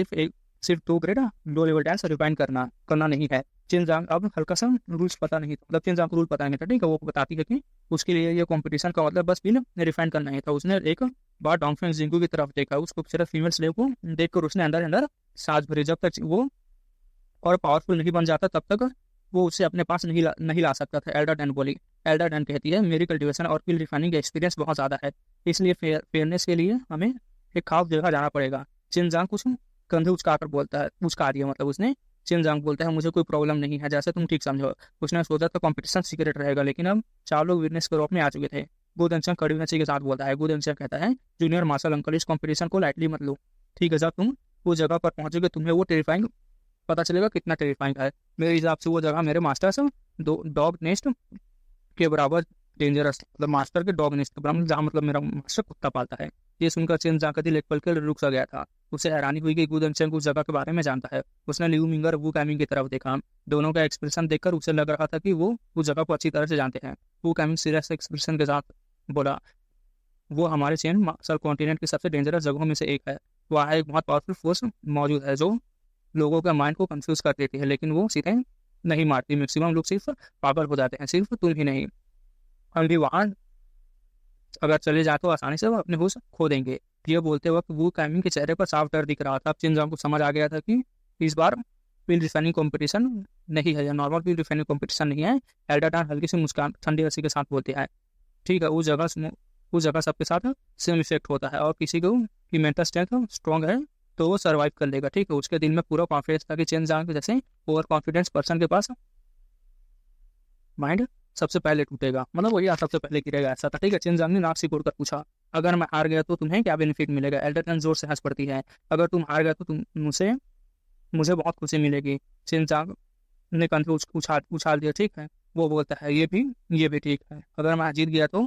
सिर्फ 2 grade low level dance refine करना नहीं है। चिनजांग अब हल्का सा रूल्स पता नहीं था, मतलब चिनजांग को रूल पता नहीं था, ठीक है। वो बताती है कि उसके लिए ये कंपटीशन का मतलब बस बिन रिफाइन करना ही था। उसने एक बार डोंगफेंग जिंगू की तरफ देखा। उस खूबसूरत फीमेल स्लेव को देखकर उसने अंदर सांस भरी। जब तक वो और पावरफुल नहीं बन जाता तब तक वो उसे अपने पास नहीं ला सकता था। एल्डर डैन बोली। एल्डर डैन कहती है, मेरी कल्टिवेशन और फील्ड रिफाइनिंग का एक्सपीरियंस बहुत ज़्यादा है, इसलिए फेयरनेस के लिए हमें एक खास जगह जाना पड़ेगा। चिनजांग कुछ कंधे उचका दिया, मतलब उसने। चिनजांग बोलता है, मुझे कोई प्रॉब्लम नहीं है, जैसे तुम ठीक समझो। उसने सोचा था कंपटीशन सीक्रेट रहेगा, लेकिन अब 4 लोग विटनेस के रूप में आ चुके थे। गु दांगशेंग कड़ी नची के साथ बोलता है। गु दांगशेंग कहता है, जूनियर मार्शल अंकल, इस कंपटीशन को लाइटली मत लो, ठीक है। जब तुम उस जगह पर पहुंचोगे तुम्हें वो टेरिफाइंग पता चलेगा कितना टेरिफाइंग है। मेरे हिसाब से वो जगह मेरे मास्टर्स डॉग नेस्ट के बराबर डेंजरस, मतलब मास्टर के डॉग नेस्ट के बराबर, जहाँ मतलब मेरा मास्टर कुत्ता पालता है। ये सुनकर चिनजांग का दिल एक पल के लिए रुक सा गया था। उसे हैरानी हुई कि गु दांगशेंग उस जगह के बारे में जानता है। उसने लियू मिंगर वू कैमिंग की तरफ देखा। दोनों का एक्सप्रेशन देखकर उसे लग रहा था कि वो उस जगह को अच्छी तरह से जानते हैं। वू कैमिंग सीरियस एक्सप्रेशन के साथ बोला, वो हमारे चेन सब कॉन्टिनेंट की सबसे डेंजरस जगहों में से एक है। वहाँ एक बहुत पावरफुल फोर्स मौजूद है जो लोगों का माइंड को कंफ्यूज कर देती है, लेकिन वो सीधे नहीं मारती। मैक्सिमम लोग सिर्फ पागल हो जाते हैं, सिर्फ तुम ही नहीं। हम भी वहाँ अगर चले जाए तो आसानी से वो अपने होश खो देंगे। ये बोलते वक्त वो कैमिंग के चेहरे पर साफ डर दिख रहा था। अब चिनजांग को समझ आ गया था कि इस बार फील्ड रिफाइनिंग कॉम्पिटिशन नहीं है, या नॉर्मल फील्ड रिफाइनिंग कॉम्पिटिशन नहीं है। एल्डर डैन हल्की सी मुस्कान ठंडी हंसी के साथ बोलते हैं, ठीक है। उस जगह सबके साथ सेम इफेक्ट होता है, और किसी को की मेंटल स्ट्रेंथ स्ट्रॉन्ग है तो वो सर्वाइव कर लेगा, ठीक है। उसके दिल में पूरा कॉन्फिडेंस था कि चिनजांग के जैसे ओवर कॉन्फिडेंस पर्सन के पास माइंड सबसे पहले टूटेगा, मतलब वही सबसे पहले गिरेगा, ऐसा था, ठीक है। चिनजांग ने नाक सिकोड़ कर पूछा, अगर मैं हार गया तो तुम्हें क्या बेनिफिट मिलेगा? एल्डर डैन जोर से हंस पड़ती है, अगर तुम हार गया तो मुझे बहुत खुशी मिलेगी। चिनजांग ने कंधे उछाल दिया, ठीक है। वो बोलता है, ये भी ठीक है, अगर मैं जीत गया तो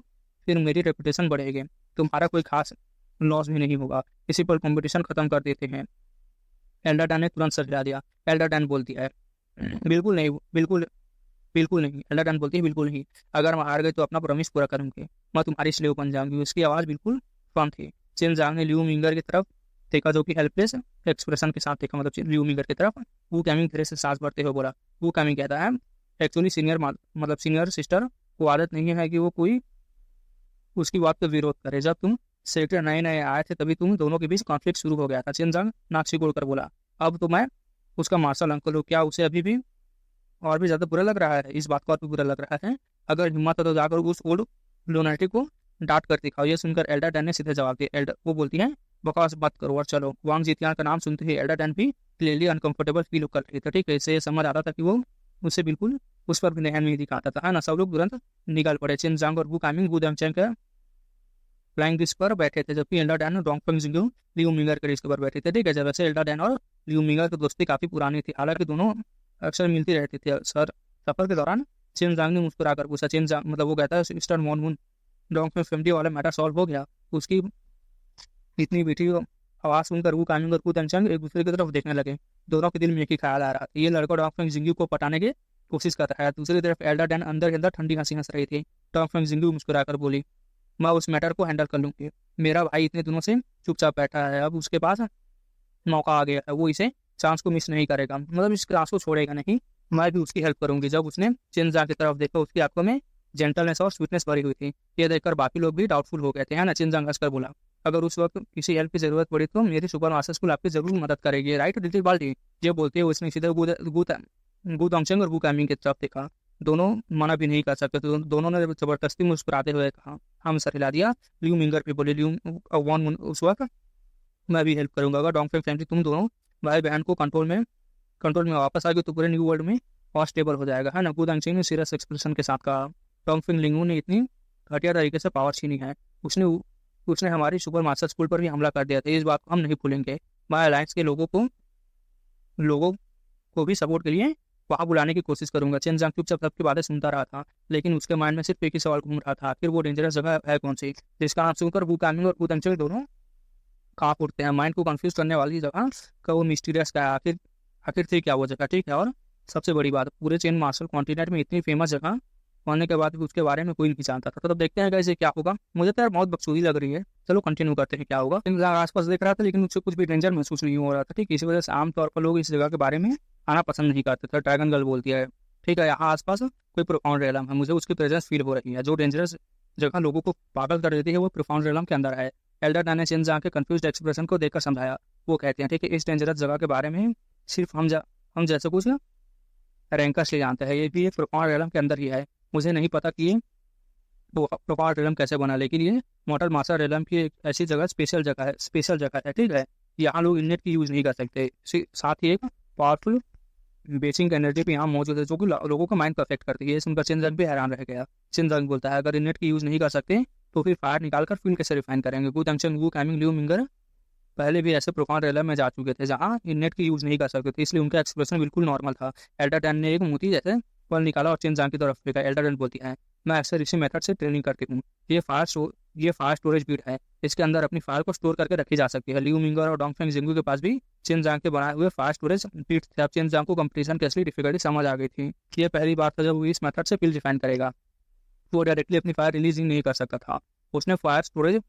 फिर मेरी रेपुटेशन बढ़ेगी, तुम्हारा कोई खास लॉस भी नहीं होगा। इसी पर कंपटीशन खत्म कर देते हैं। एल्डर डैन ने तुरंत सर हिला दिया। एल्डर डैन बोलती है, बिल्कुल नहीं, बिल्कुल नहीं। एल्डर डैन बोलती है, बिल्कुल नहीं, अगर मैं हार गई तो अपना प्रॉमिस पूरा करूंगी, मैं तुम्हारी स्लेव बन जाऊंगी। उसकी आवाज़ बिल्कुल फर्म थी। चिनजांग ने लियू मिंगर की तरफ देखा, जो कि हेल्पलेस एक्सप्रेशन के साथ देखा, मतलब लियू मिंगर की तरफ। वो कैमिंग धीरे से सांस भरते हुए बोला। वो कैमिंग कहता है, एक्चुअली सीनियर सिस्टर को आदत नहीं है कि वो कोई उसकी बात का विरोध करे। जब तुम सेक्टर नए आए थे तभी तुम दोनों के बीच कॉन्फ्लिक्ट शुरू हो गया था। चिनजांग नाक सिकोड़कर बोला, अब तो मैं उसका मार्शल अंकल हूँ, क्या उसे अभी भी और भी ज्यादा बुरा लग रहा है? इस बात को और भी बुरा लग रहा है? अगर हिम्मत है तो जाकर उस ओल्ड लुनाटिक को डांट कर दिखाओ। ये सुनकर एल्डर डैन ने सीधे जवाब दिया। वो बोलती है, बकवास मत करो और चलो। वांग जितियान का नाम सुनते ही एल्डर डैन भी क्लियरली अनकंफर्टेबल फील कर रही थी, ठीक है। इससे समझ आ रहा था कि वो उससे बिल्कुल उस पर भी ध्यान नहीं दिखाता था, है ना। सब लोग तुरंत निकल पड़े। चिन जांग और वू कामिंग वू दंगचेंग के फ्लाइंग डिस्क पर बैठे थे, जबकि एल्डा डैन और डोंगफेंग जिंगू लियू मिंगर के डिस्क पर बैठे थे, ठीक है। जब वैसे एल्डा डैन और लियू मिंगर की दोस्ती काफी पुरानी थी, हालांकि दोनों अक्सर मिलती रहती थी। सर सफर के दौरान चिन जांग ने मुस्कुराकर पूछा, चिन जांग मतलब वो कहता है मिस्टर मॉन मून, डोंगफेंग फैमिली वाला मैटर सॉल्व हो गया। उसकी इतनी मीठी आवाज सुनकर वू कामिंग और वू दंगचेंग एक दूसरे की तरफ देखने लगे। दोनों के दिल में एक ही ख्याल आ रहा था, ये लड़का डोंगफेंग जिंगू को पटाने की कोशिश कर रहा है। दूसरी तरफ एल्डा डैन अंदर के अंदर ठंडी हंसी हंस रही थी। डोंगफेंग जिंगू मुस्कुराकर बोली, मैं उस मैटर को हैंडल कर लूंगी। मेरा भाई इतने दिनों से चुपचाप बैठा है, अब उसके पास मौका आ गया है, वो इसे चांस को मिस नहीं करेगा, मतलब इस क्लास को छोड़ेगा नहीं। मैं भी उसकी हेल्प करूंगी। जब उसने चिनजांग की तरफ देखा, उसकी आंखों में जेंटलनेस और स्वीटनेस भरी हुई थी। ये देखकर बाकी लोग भी डाउटफुल हो गए थे, है ना। चिनजांग हंसकर बोला, अगर उस वक्त किसी हेल्प की जरूरत पड़ी तो मेरी सुपर मास्टर स्कूल आपकी जरूर मदद करेगी, राइट लिटिल बाल्टी। ये बोलते हुए उसने सीधे गू दोंगचेंग और वू कामिंग की तरफ देखा। दोनों मना भी नहीं कर सकते, तो दोनों ने जबरदस्ती मुस्कुराते हुए कहा, हम सर हिला दिया। लियू मिंगर भी बोले, लियू वॉन उस वक्त मैं भी हेल्प करूंगा। अगर डोंगफेंग फैमिली तुम दोनों भाई बहन को कंट्रोल में वापस आ गई तो पूरे न्यू वर्ल्ड में और स्टेबल हो जाएगा, है ना। गू दांगचेंग ने सीरियस एक्सप्रेशन के साथ कहा, डोंगफेंग लिंगू ने इतनी घटिया तरीके से पावर छीनी है, उसने उसने हमारी सुपर मास्टर स्कूल पर भी हमला कर दिया था, इस बात को हम नहीं भूलेंगे। मैं अलायंस के लोगों को भी सपोर्ट के लिए वहां बुलाने की कोशिश करूंगा। चेनजांग चुपचाप सबकी बातें सुनता रहा था, लेकिन उसके माइंड में सिर्फ एक ही सवाल घूम रहा था, आखिर वो डेंजरस जगह है कौन सी जिसका नाम सुनकर वू कामिंग और वू दांगचेंग दोनों कांप उठते हैं। माइंड को कंफ्यूज करने वाली जगह का वो मिस्टीरियस का है, आखिर आखिर थी क्या वो जगह, ठीक है। और सबसे बड़ी बात, पूरे चेन मार्शल कॉन्टिनेंट में इतनी फेमस जगह होने के बाद भी उसके बारे में कोई नहीं जानता था। तो तब देखते हैं कैसे क्या होगा। मुझे तो यार बहुत बकचोदी लग रही है, चलो कंटिन्यू करते हैं क्या होगा। आसपास देख रहा था, लेकिन मुझसे कुछ भी डेंजर महसूस नहीं हो रहा था, ठीक। इसी वजह से आमतौर पर लोग इस जगह के बारे में आना पसंद नहीं करते थे। ड्रैगन गर्ल बोलती है, ठीक है, यहाँ आसपास कोई प्रोफाउंड रेलम है, मुझे उसकी प्रेजेंस फील हो रही है। जो डेंजरस जगह लोगों को पागल कर देती है वो प्रोफाउंड रेलम के अंदर है। एल्डर डैन ने चिनजांग के कंफ्यूज्ड एक्सप्रेशन को देखकर समझाया। वो कहते हैं, ठीक है, इस डेंजरस जगह के बारे में सिर्फ हम जैसे कुछ रैंकर्स ले जानते हैं, ये भी एक प्रोफाउंड रेलम के अंदर ही है। मुझे नहीं पता कि ये प्रोफाउंड रेलम कैसे बना, लेकिन ये मॉडल मास्टर रेलम की एक ऐसी जगह स्पेशल जगह है, ठीक है। यहाँ लोग इंटरनेट की यूज़ नहीं कर सकते। साथ ही एक पावरफुल बेसिक एनर्जी भी यहाँ मौजूद है, जो कि लोगों का माइंड परफेक्ट करती है। सुनकर चिनजांग भी हैरान रह गया। चिनजांग बोलता है, अगर इंटरनेट की यूज़ नहीं कर सकते तो फिर फायर निकालकर फ्यूल कैसे रिफाइन करेंगे। गू दांगचेंग वू कामिंग लियू मिंगर पहले भी ऐसे प्रोफाउंड रेलम में जा चुके थे जहाँ इंटरनेट की यूज़ नहीं कर सकते थे, इसलिए उनका एक्सप्रेशन बिल्कुल नॉर्मल था। एल्डर डैन ने एक मोती जैसे पल निकाला और चिनजांग की तरफ फेंका। एल्डर डैन बोलती है, मैं अक्सर इसी मेथड से ट्रेनिंग करती हूँ। ये फायर स्टोरेज बीट है, इसके अंदर अपनी फायर को स्टोर करके रखी जा सकती है। लियू मिंगर और डोंगफेंग जिंगू के पास भी चिनजांग के बनाए हुए फायर स्टोरेज बीट थे। अब चिनजांग को कंपटीशन की असली डिफिकल्टी समझ आ गई थी। ये पहली बार था जब वो इस मेथड से पिल रिफाइन करेगा। वो डायरेक्टली अपनी फायर रिलीजिंग नहीं कर सकता था। उसने फायर स्टोरेज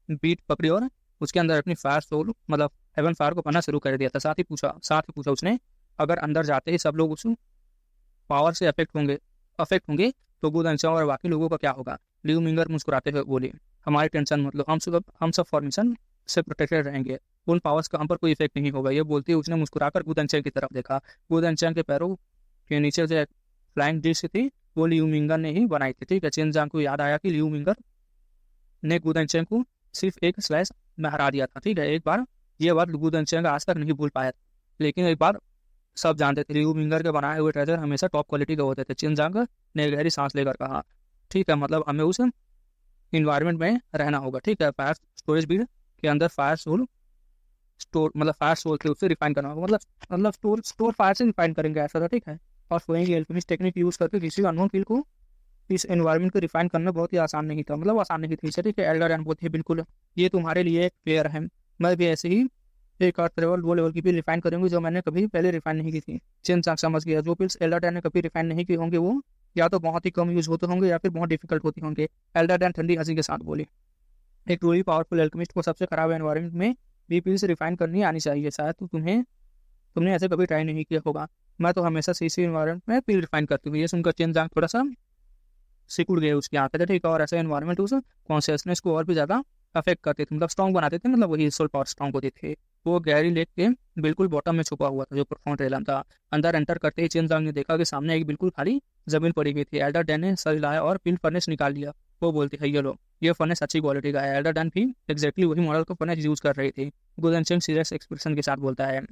बीट पकड़ी और उसके अंदर अपनी फायर सोल मतलब हेवन फायर को पढ़ना शुरू कर दिया था। साथ ही पूछा उसने, अगर अंदर जाते ही सब लोग उस पावर से अफेक्ट होंगे तो गू दांगचेंग और बाकी लोगों का क्या होगा। लियू मिंगर मुस्कुराते हुए बोली, हमारी टेंशन मतलब हम सब फॉर्मेशन से प्रोटेक्टेड रहेंगे, उन पावर्स का हम पर कोई इफेक्ट नहीं होगा। ये बोलती हुए उसने मुस्कुराकर गू दांगचेंग की तरफ देखा। गू दांगचेंग के पैरों के नीचे जो फ्लाइंग डिस्क थी वो लियू मिंगर ने ही बनाई थी, ठीक है। चिनजांग को याद आया कि लियू मिंगर ने गू दांगचेंग को सिर्फ एक स्लैश में हरा दिया था, ठीक है। एक बार ये बात गू दांगचेंग आज तक नहीं भूल पाया, लेकिन एक बार सब जानते थे, लियू मिंगर के बनाए हुए ट्रेजर हमेशा टॉप क्वालिटी के होते थे। चिनजांग ने गहरी सांस लेकर कहा, ठीक है, मतलब हमें उस इन्वायरमेंट में रहना होगा, ठीक है। फायर स्टोरेज बीड के अंदर फायर सोल थे, उससे रिफाइन करना होगा, मतलब स्टोर फायर से रिफाइन करेंगे, ऐसा था, ठीक है। और फ्लोइंग एल्केमिस्ट टेक्निक यूज करके किसी अननोन फील्ड को इस एनवायरनमेंट को रिफाइन करना बहुत ही आसान नहीं था, मतलब आसान नहीं थी, ठीक है। एल्डर डैन बोलते हैं, बिल्कुल ये तुम्हारे लिए एक फेयर है, मैं भी ऐसे ही एक अर्थ लेवल वो लेवल की भी रिफाइन करूंगी जो मैंने कभी पहले रिफाइन नहीं की थी। चिनजांग समझ गया, जो पिल्स एल्डर डैन ने कभी रिफाइन नहीं की होंगे वो या तो बहुत ही कम यूज होते होंगे या फिर बहुत डिफिकल्ट होती होंगे। एल्डर डैन ठंडी हंसी के साथ बोली, एक ट्रूली पावरफुल एल्केमिस्ट को सबसे खराब एनवायरनमेंट में भी पिल्स रिफाइन करनी आनी चाहिए, शायद तो तुमने ऐसे कभी ट्राई नहीं किया होगा। मैं तो हमेशा सीसी एनवायरनमेंट में पिल रिफाइन करती हूँ। ये सुनकर चिनजांग थोड़ा सा सिकुड़ गए उसकी आंखें, ठीक है। और ऐसे एनवायरनमेंट उस कॉन्शियसनेस को और भी ज़्यादा अफेक्ट करते थे, मतलब स्ट्रॉन्ग बनाते थे, मतलब वही सोल पावर स्ट्रॉन्ग होते थे। वो गहरी लेक के बिल्कुल बॉटम में छुपा हुआ था जो प्रोफाउंड रेलम था। अंदर एंटर करते ही चिनजांग ने देखा कि सामने एक बिल्कुल खाली जमीन पड़ी हुई थी। एल्डर डैन ने सर हिलाया और पिल फर्नेस निकाल लिया। वो बोलती है, ये लो, ये फर्नेस अच्छी क्वालिटी का है। एल्डर डैन भी एक्जैक्टली वही मॉडल का फर्नेस यूज कर रही थी। गू दांगचेंग सीरियस एक्सप्रेशन के साथ बोलता है,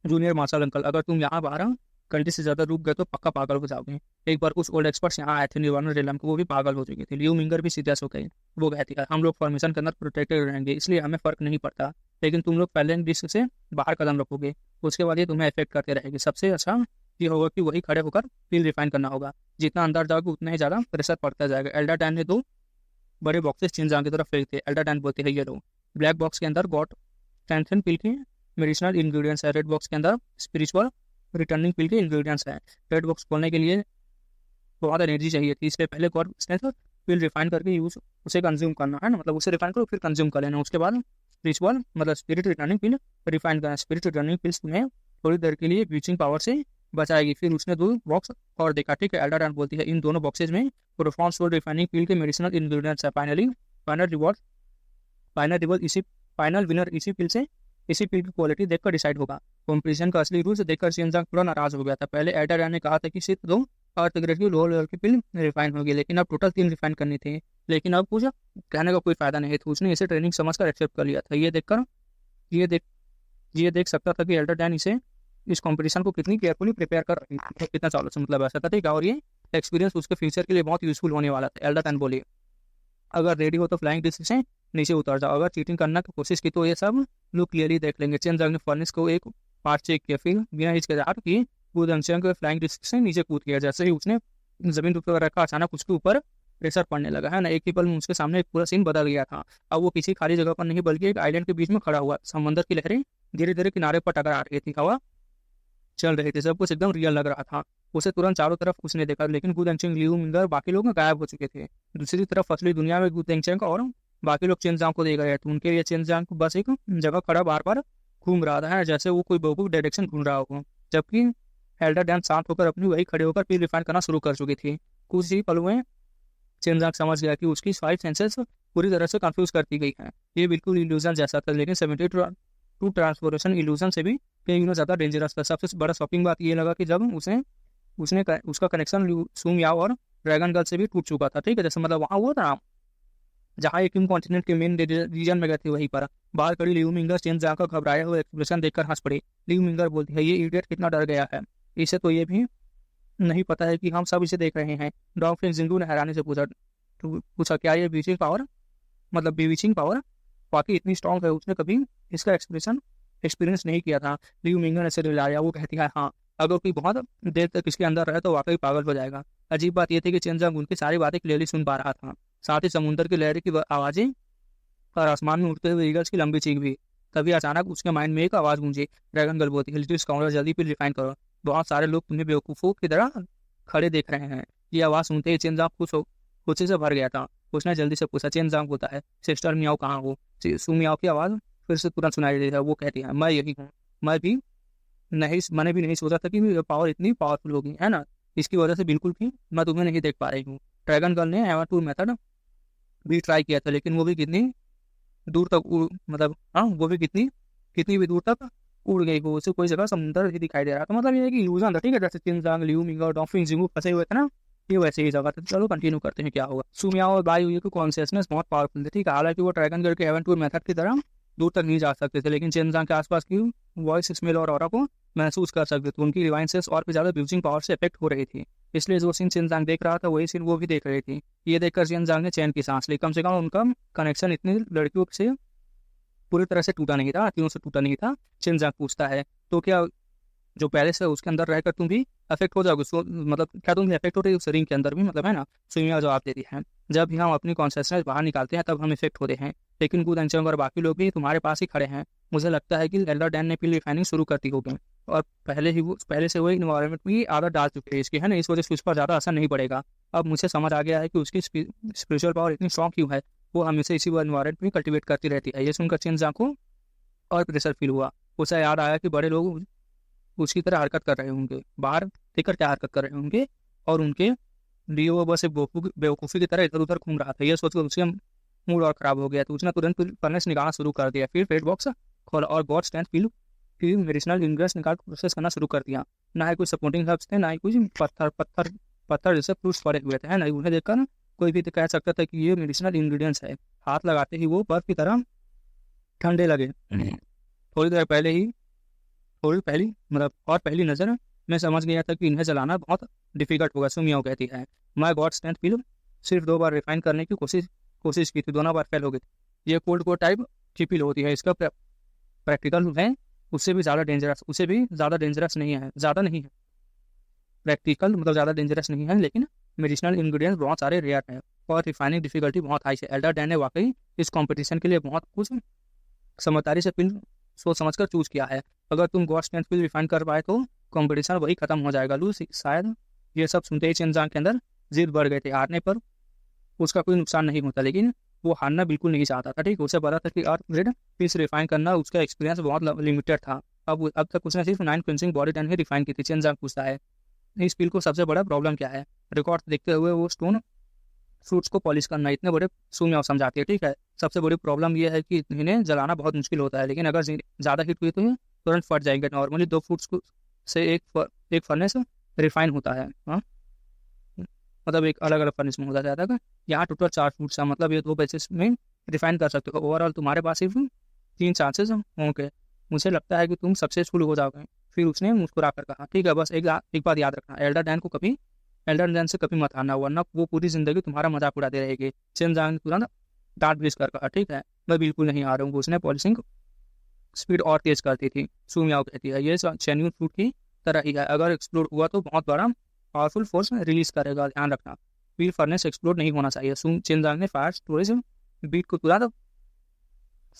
जूनियर मार्शल अंकल, अगर तुम यहाँ 12 घंटे से ज़्यादा रुक गए तो पक्का पागल हो जाओगे। एक बार कुछ ओल्ड एक्सपर्ट्स यहाँ आए थे निर्वाणा रेलम को, वो भी पागल हो चुके थे। लियो मिंगर भी सीरियस हो गए। वो कहती है हम लोग फॉर्मेशन के अंदर प्रोटेक्टेड रहेंगे, इसलिए हमें फ़र्क नहीं पड़ता, लेकिन तुम लोग पहले डिस्क से बाहर कदम रखोगे, उसके बाद ये तुम्हें इफेक्ट करते रहेगी। सबसे अच्छा ये होगा कि वही खड़े होकर फील रिफाइन करना होगा। जितना अंदर जाओगे उतना ही ज़्यादा प्रेशर पड़ता जाएगा। एल्डर टैन ने 2 बड़े बॉक्सेस चिनजांग की तरफ फेंक थे। एल्डर टैन बोलते हैं ये लो। ब्लैक बॉक्स के अंदर गॉड स्ट्रेंथन पिल के मेडिसिनल इंग्रेडिएंट्स है। रेड बॉक्स के अंदर स्पिरिचुअल रिटर्निंग पिल के इंग्रेडिएंट्स हैं। रेड बॉक्स खोलने के लिए बहुत एनर्जी चाहिए थी, इसलिए पहले गॉड स्ट्रेंथ पिल रिफाइन करके यूज उसे कंज्यूम करना है ना, मतलब उसे रिफाइन करो फिर कंज्यूम कर लेना। उसके बाद स्पिरिचुअल मतलब स्पिरिट रिटर्निंग पिल रिफाइन करना। स्पिरिट रिटर्निंग पिल्स तुम्हें थोड़ी देर के लिए ब्लीचिंग पावर से बचाएगी। फिर उसने 2 बॉक्स और देखा, ठीक है। एल्डर टैन बोलती है इन दोनों बॉक्सेज में प्रोफॉर्म सोल रिफाइनिंग पिल के मेडिसिनल इंग्रेडिएंट्स है। फाइनल रिवॉर्ड फाइनल रिवॉर्ड इसी फाइनल विनर इसी पिल की क्वालिटी देखकर डिसाइड होगा। कॉम्पिटिशन का असली रूल्स देखकर चिनजांग पूरा नाराज हो गया था। पहले एल्डर टैन ने कहा था कि सिर्फ 2 अर्थ ग्रेड की लो लेवल की पिल रिफाइन होगी, लेकिन अब टोटल 3 रिफाइन करनी थी। लेकिन अब कुछ कहने का कोई फायदा नहीं था, उसने इसे ट्रेनिंग समझकर एक्सेप्ट कर लिया था। ये देख सकता था कि एल्डर टैन इस कंपटीशन को कितनी केयरफुली प्रिपेयर कर रही थी, कितना चालू से मतलब ऐसा था, ठीक है। और ये एक्सपीरियंस उसके फ्यूचर के लिए बहुत यूजफुल होने वाला था। एल्डर टैन बोली अगर रेडी हो तो फ्लाइंग डिस्क से नीचे उतर जाओ, अगर चीटिंग करने की कोशिश की तो ये सब लोग क्लियरली देख लेंगे। चिनजांग ने फर्नेस को एक पार्ट चेक किया, फिर बिना हिचकिचाहट की वुडंगचेंग को फ्लाइंग डिस्क से नीचे कूद किया। जैसे ही उसने जमीन पर रखा, अचानक उसके ऊपर प्रेशर पड़ने लगा है ना। एक ही पल में उसके सामने एक पूरा सीन बदल गया था। अब वो किसी खाली जगह पर नहीं बल्कि एक आइलैंड के बीच में खड़ा हुआ। समंदर की लहरें धीरे धीरे किनारे पर टकरा रही थी, हवा चल रहे थे, सब कुछ एकदम रियल लग रहा था। उसे तुरंत चारों तरफ उसने देखा, लेकिन गु तेंगचेंग, लियू मिंगर बाकी लोग गायब हो चुके थे। दूसरी तरफ असली दुनिया में गु तेंगचेंग और बाकी लोग चिनजांग को देख रहे थे। उनके लिए चिनजांग को बस एक जगह खड़ा बार बार घूम रहा था, जैसे वो कोई बेवकूफ डायरेक्शन ढूंढ रहा हो। जबकि एल्डर टैन शांत होकर अपनी वही खड़े होकर फिर रिफाइन करना शुरू कर चुकी थी। कुछ ही पलों में चिनजांग समझ गया कि उसकी 5 सेंसेस पूरी तरह से कंफ्यूज कर दी गई है। ये बिल्कुल इल्यूजन जैसा था, लेकिन 72 ट्रांसफॉर्मेशन इल्यूजन से भी कई गुना ज़्यादा डेंजरस था। सबसे बड़ा शॉकिंग बात ये लगा कि जब उसका कनेक्शन सूम याओ और ड्रैगन गर्ल से भी टूट चुका था, ठीक है। जैसे मतलब वहाँ हुआ था जहाँ एक कॉन्टिनेंट के मेन रीजन में गए थे, वहीं पर बाहर खड़ी लियू मिंगर चिनजांग का घबराया हुआ एक्सप्रेशन देखकर हंस पड़ी। लियू मिंगर बोलती है ये इडियट कितना डर गया है, इसे तो ये भी नहीं पता है कि हम सब इसे देख रहे हैं। डॉग फ्रेंड जिंगू ने हैरानी से पूछा क्या ये बीचिंग पावर मतलब बीविचिंग पावर वाकई इतनी स्ट्रॉन्ग है? उसने कभी इसका एक्सपीरियंस नहीं किया था। लियू मिंगर ने सिर हिलाया। वो कहती है हाँ, अगर कोई बहुत देर तक इसके अंदर रहे तो वाकई पागल हो जाएगा। अजीब बात यह थी कि चिनजांग उनकी सारी बातें क्लियरली सुन पा रहा था, साथ ही समुद्र की लहर की आवाज़ें और आसमान में उड़ते हुए ईगल्स की लंबी चीख भी। तभी अचानक उसके माइंड में एक आवाज़ गूंजी। ड्रैगन गर्ल बोलती है लिटिल स्काउंडर जल्दी फिर रिफाइन करो, बहुत सारे लोग तुम्हें बेवकूफ़ों की तरह खड़े देख रहे हैं। ये आवाज़ सुनते ही चिनजांग खुशी से भर गया था। उसने जल्दी से पूछा चिनजांग होता है सिस्टर मियाओ कहाँ हो? सू मियाओ की आवाज़ फिर से तुरंत सुनाई दी है। वो कहती है मैं यही हूँ, मैंने भी नहीं सोचा था कि पावर इतनी पावरफुल होगी, है ना। इसकी वजह से बिल्कुल भी मैं तुम्हें नहीं देख पा रही हूँ। ड्रैगन गर्ल ने एवर टू मेथड भी ट्राई किया था, लेकिन वो भी कितनी दूर तक मतलब हाँ वो भी कितनी भी दूर तक उड़ गई। वो उसे कोई जगह समुद्र ही दिखाई दे रहा था। मतलब ये है कि इल्यूजन था, ठीक है। जैसे चिनजांग, लियू मिंगर, डॉफिन जिंगू फंसे हुए थे ना, ये वैसे ही जगह था। चलो कंटिन्यू करते हैं क्या होगा। सुमियाओ और बाई की कॉन्शियसनेस बहुत पावरफुल थी, ठीक है। हालांकि वो ड्रैगन गर्ल के हेवन टूर मेथड की तरह दूर तक नहीं जा सकते थे, लेकिन चिनजांग के आसपास की वॉइस, स्मेल और ऑरा को महसूस कर सकते थे। उनकी डिवाइसेस और भी ज़्यादा ब्यूजिंग पावर से इफेक्ट हो रही थी, इसलिए जो सीन चिनजांग देख रहा था वही सीन वो भी देख रही थी। ये देखकर चिनजांग ने चैन की सांस ली। कम से कम उनका कनेक्शन इतनी लड़कियों से पूरी तरह से टूटा नहीं था, तीनों से टूटा नहीं था। चिनजांग पूछता है तो क्या जो पैलेस है उसके अंदर रहकर तुम भी अफेक्ट हो जाओगे? मतलब क्या तुम अफेक्ट हो रही हो उस रिंग के अंदर भी, मतलब है ना। सुमिया जवाब देती है जब भी हम अपनी कॉन्शियसनेस बाहर निकालते हैं तब हम इफेक्ट होते हैं, लेकिन गु तेंगचेंग और बाकी लोग भी तुम्हारे पास ही खड़े हैं। मुझे लगता है कि एल्डर डैन ने पिल रिफाइनिंग शुरू करती होगी और पहले से वो इन्वायरमेंट में आदत डाल चुके हैं इसकी, है ना। इस वजह से उस पर ज़्यादा असर नहीं पड़ेगा। अब मुझे समझ आ गया है कि उसकी स्पिरिचुअल पावर इतनी स्ट्रॉन्ग क्यों है, वो हमेशा इसी इन्वायरमेंट में कल्टिवेट करती रहती है। ये सुनकर चिनजांग को और प्रेशर फील हुआ। उसे याद आया कि बड़े लोग उसकी तरह हरकत कर रहे होंगे, बाहर देखकर क्या हरकत कर रहे होंगे, और उनके लिए वो बस एक बेवकूफ़ी की तरह इधर उधर घूम रहा था। यह सोचकर उसका मूड और ख़राब हो गया, तो उसने तुरंत फर्नेस निकालना शुरू कर दिया। फिर फेड बॉक्स खोला और गॉड स्ट्रेंथ पिल की मेडिसिनल इंग्रेडिएंट्स निकाल प्रोसेस करना शुरू कर दिया। ना ही कुछ सपोर्टिंग हर्ब्स थे, ना ही कुछ पत्थर जैसे फ्रूट्स पड़े हुए थे, है ना। उन्हें देखकर ना कोई भी कह सकता था कि ये मेडिसिनल इंग्रेडिएंट्स है। हाथ लगाते ही वो बर्फ की तरह ठंडे लगे। थोड़ी पहली नज़र मैं समझ गया था कि इन्हें जलाना बहुत डिफिकल्ट होगा। सुमियाओ कहती है, मैं गॉड स्ट्रेंथ पिल सिर्फ 2 बार रिफाइन करने की कोशिश की थी, दोनों बार फेल हो गई थी। ये कोल्ड कोर टाइप की पिल होती है, इसका प्रैक्टिकल है उससे भी ज़्यादा डेंजरस, उससे भी ज़्यादा डेंजरस नहीं है, ज़्यादा नहीं है प्रैक्टिकल, मतलब ज़्यादा डेंजरस नहीं है, लेकिन मेडिसिनल इंग्रेडिएंट्स बहुत सारे रेयर हैं और रिफाइनिंग डिफिकल्टी बहुत हाई है। एल्डर डैन ने वाकई इस कंपटीशन के लिए बहुत कुछ समझदारी से पिल सोच समझ कर चूज किया है। अगर तुम गॉड स्ट्रेंथ पिल रिफाइन कर पाए तो कंपटीशन वही खत्म हो जाएगा। लू शायद ये सब सुनते ही चेन के अंदर जिद बढ़ गए थे। हारने पर उसका कोई नुकसान नहीं होता, लेकिन वो हारना बिल्कुल नहीं चाहता था। ठीक, उसे पता था कि अर्थ ग्रेड पिल्स रिफाइन करना उसका एक्सपीरियंस बहुत लिमिटेड था। अब तक उसने सिर्फ 9 क्विंसिंग बॉडी टैन ही रिफाइन की थी। चेन पूछता है, इस पिल को सबसे बड़ा प्रॉब्लम क्या है? रिकॉर्ड देखते हुए वो स्टोन फ्रूट्स को पॉलिश करना इतने बड़े शून्य समझाती है। ठीक है, सबसे बड़ी प्रॉब्लम यह है कि इन्हें जलाना बहुत मुश्किल होता है, लेकिन अगर ज़्यादा हीट हुई तो ये तुरंत फट जाएंगे। नॉर्मली 2 फ्रूट्स को से एक फर्नेस रिफाइन होता है। हाँ, मतलब एक अलग अलग फर्नेस में होता जाता है। यहाँ टोटल 4 फ्रूट्स है, मतलब ये 2 बेसिस में रिफाइन कर सकते हो। ओवरऑल तुम्हारे पास सिर्फ 3 चांसेस होंगे। मुझे लगता है कि तुम सक्सेसफुल हो जाओगे। फिर उसने मुस्कुरा कर कहा, ठीक है, बस एक बात याद रखना, एल्डर डैन से कभी मत हारना, वरना वो पूरी जिंदगी तुम्हारा मजाक उड़ाते रहेगी। चेन जांग तुरंत डांट ब्रिज कर कहा, ठीक है, मैं बिल्कुल नहीं आ रहा हूँ। उसने पॉलिशिंग स्पीड और तेज करती थी। सुमियाओ कहती है, ये जेन्युइन फ्रूट की तरह ही है, अगर एक्सप्लोड हुआ तो बहुत बड़ा पावरफुल फोर्स रिलीज करेगा, ध्यान रखना। फिर फर्नेस एक्सप्लोड नहीं होना चाहिए। चेन जांग ने फायर स्टोरेज बीट को तुरंत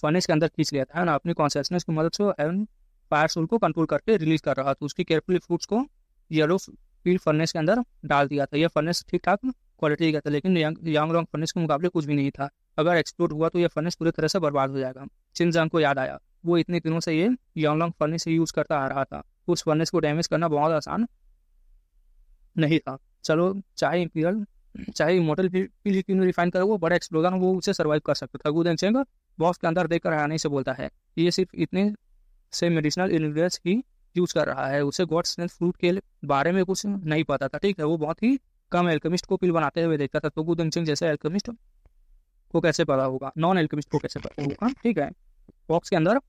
फर्नेस के अंदर खींच लिया था, है ना, अपनी कॉन्शियसनेस की मदद से फायर सोल को कंट्रोल करके रिलीज कर रहा था। उसकी केयरफुली फ्रूट्स को येलो फील्ड फर्नेस के अंदर डाल दिया था। यह फर्नेस ठीक ठाक क्वालिटी का था, लेकिन यांग लॉन्ग फर्नेस के मुकाबले कुछ भी नहीं था। अगर एक्सप्लोड हुआ तो यह फर्नेस पूरी तरह से बर्बाद हो जाएगा। चिनजांग को याद आया, वो इतने दिनों से ये यांग लॉन्ग फर्नेस यूज करता आ रहा था। उस फर्नेस को डैमेज करना बहुत आसान नहीं था। चलो, चाहे इमोर्टल पिल क्यों रिफाइन करे, वो बड़ा एक्सप्लोजन वो उसे सर्वाइव कर सकता था। गु देंगचेंग बॉक्स के अंदर देखकर हैरानी से बोलता है, ये सिर्फ इतने से मेडिसिनल इंग्रेडिएंट्स ही यूज कर रहा है, उसे गॉड स्ट्रेंथ फ्रूट के बारे में कुछ नहीं पता था। ठीक है, वो बहुत ही कम एल्केमिस्ट को पिल बनाते हुए देखता था, तो गु देंगचेंग जैसे एल्केमिस्ट को कैसे पता होगा, नॉन एल्केमिस्ट को कैसे पता होगा। ठीक है, बॉक्स के अंदर